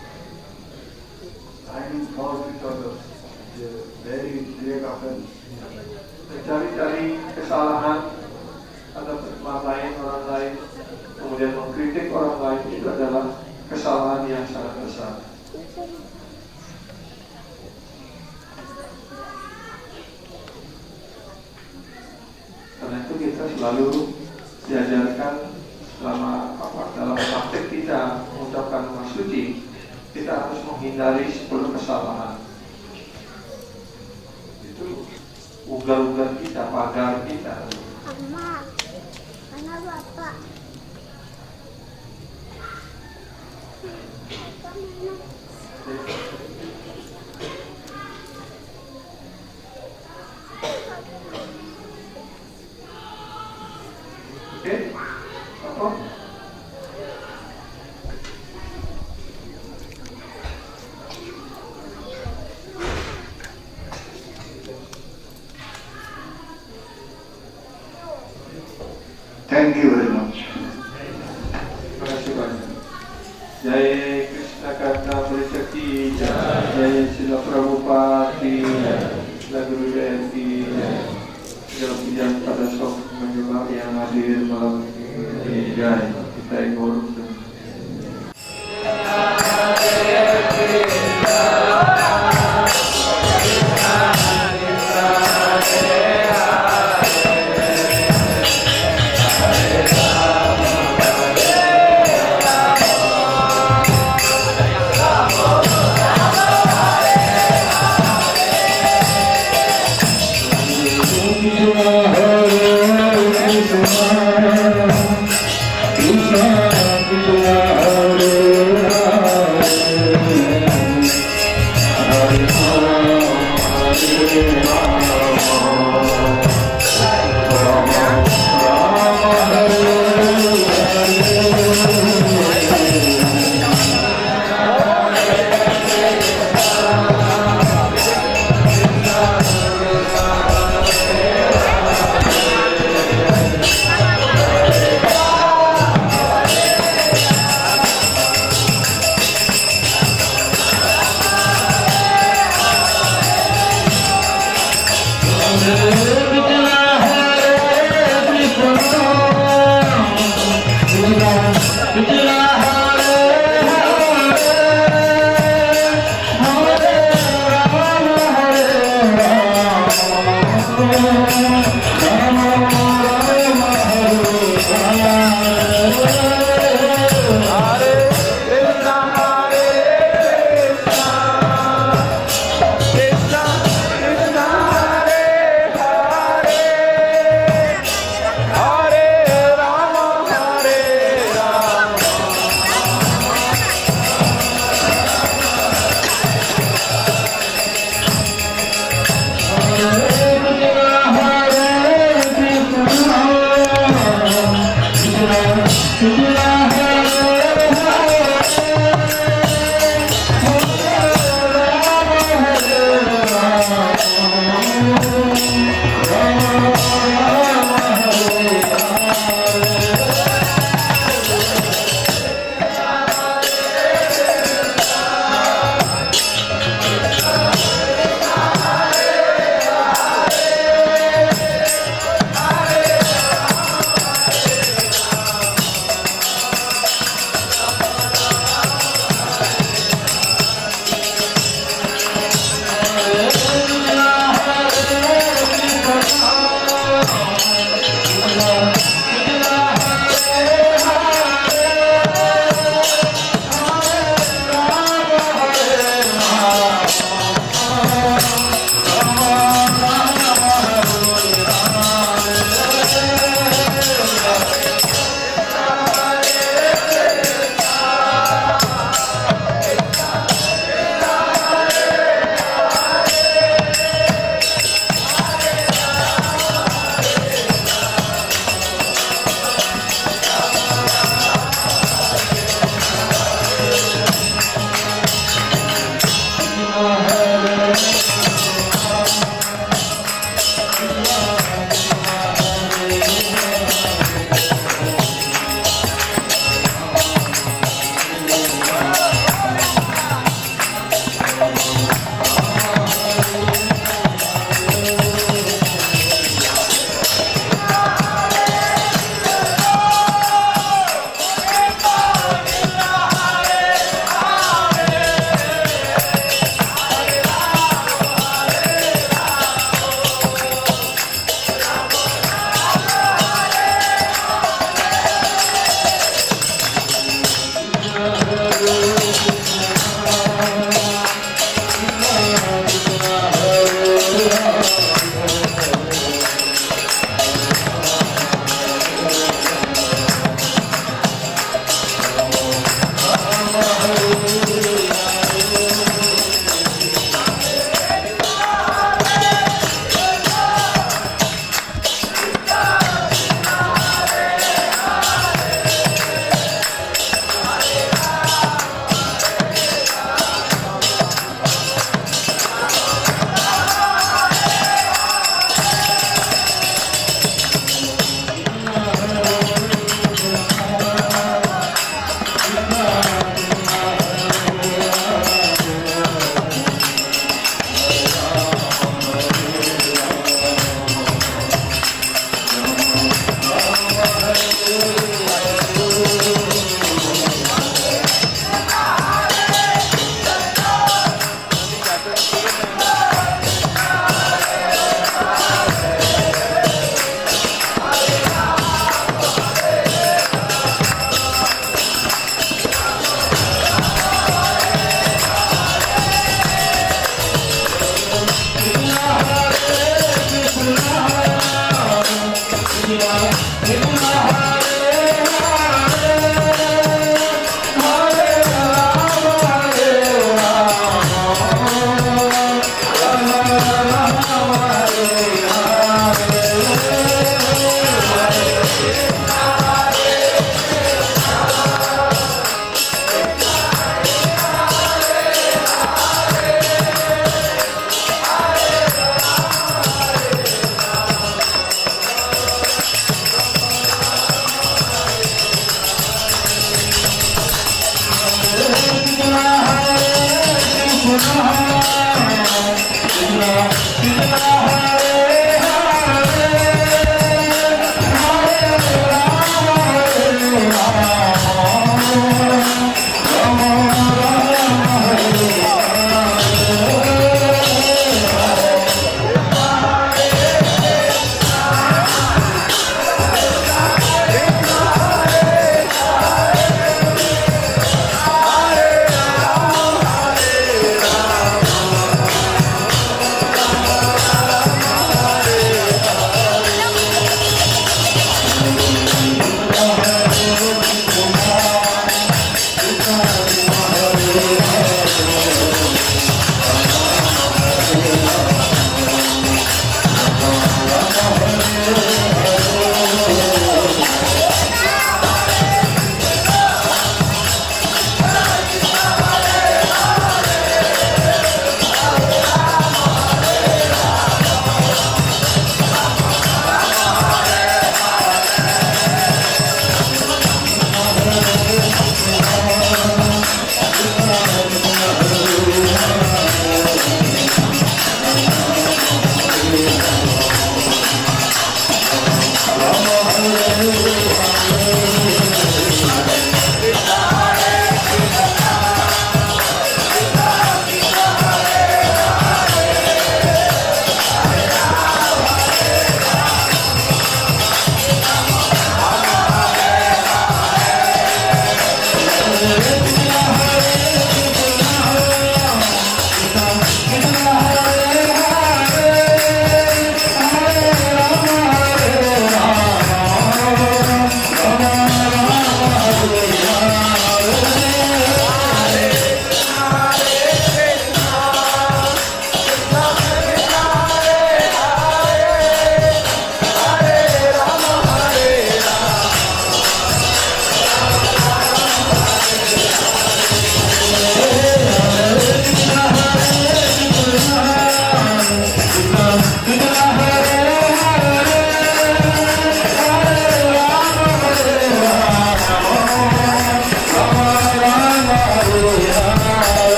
I am fault because of the very great offense. Mencari-cari kesalahan ada tempat lain, orang lain, kemudian mengkritik orang lain, itu adalah kesalahan yang sangat besar. Karena itu kita selalu diajarkan dalam praktek kita mengucapkan nama suci, kita harus menghindari 10 kesalahan. Itu ugal-ugal kita, pagar kita. Mama, mana bapak? Oke? Apa? Thank you very much. Terima kasih banyak. Jaya Krishna Karna Mulisakti, Jaya Srila Prabhupada, Srila Guru Jayanti, segala pujian pada sok menjual yang hadir malam ini. Jaya kita ingin Amen.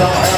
damai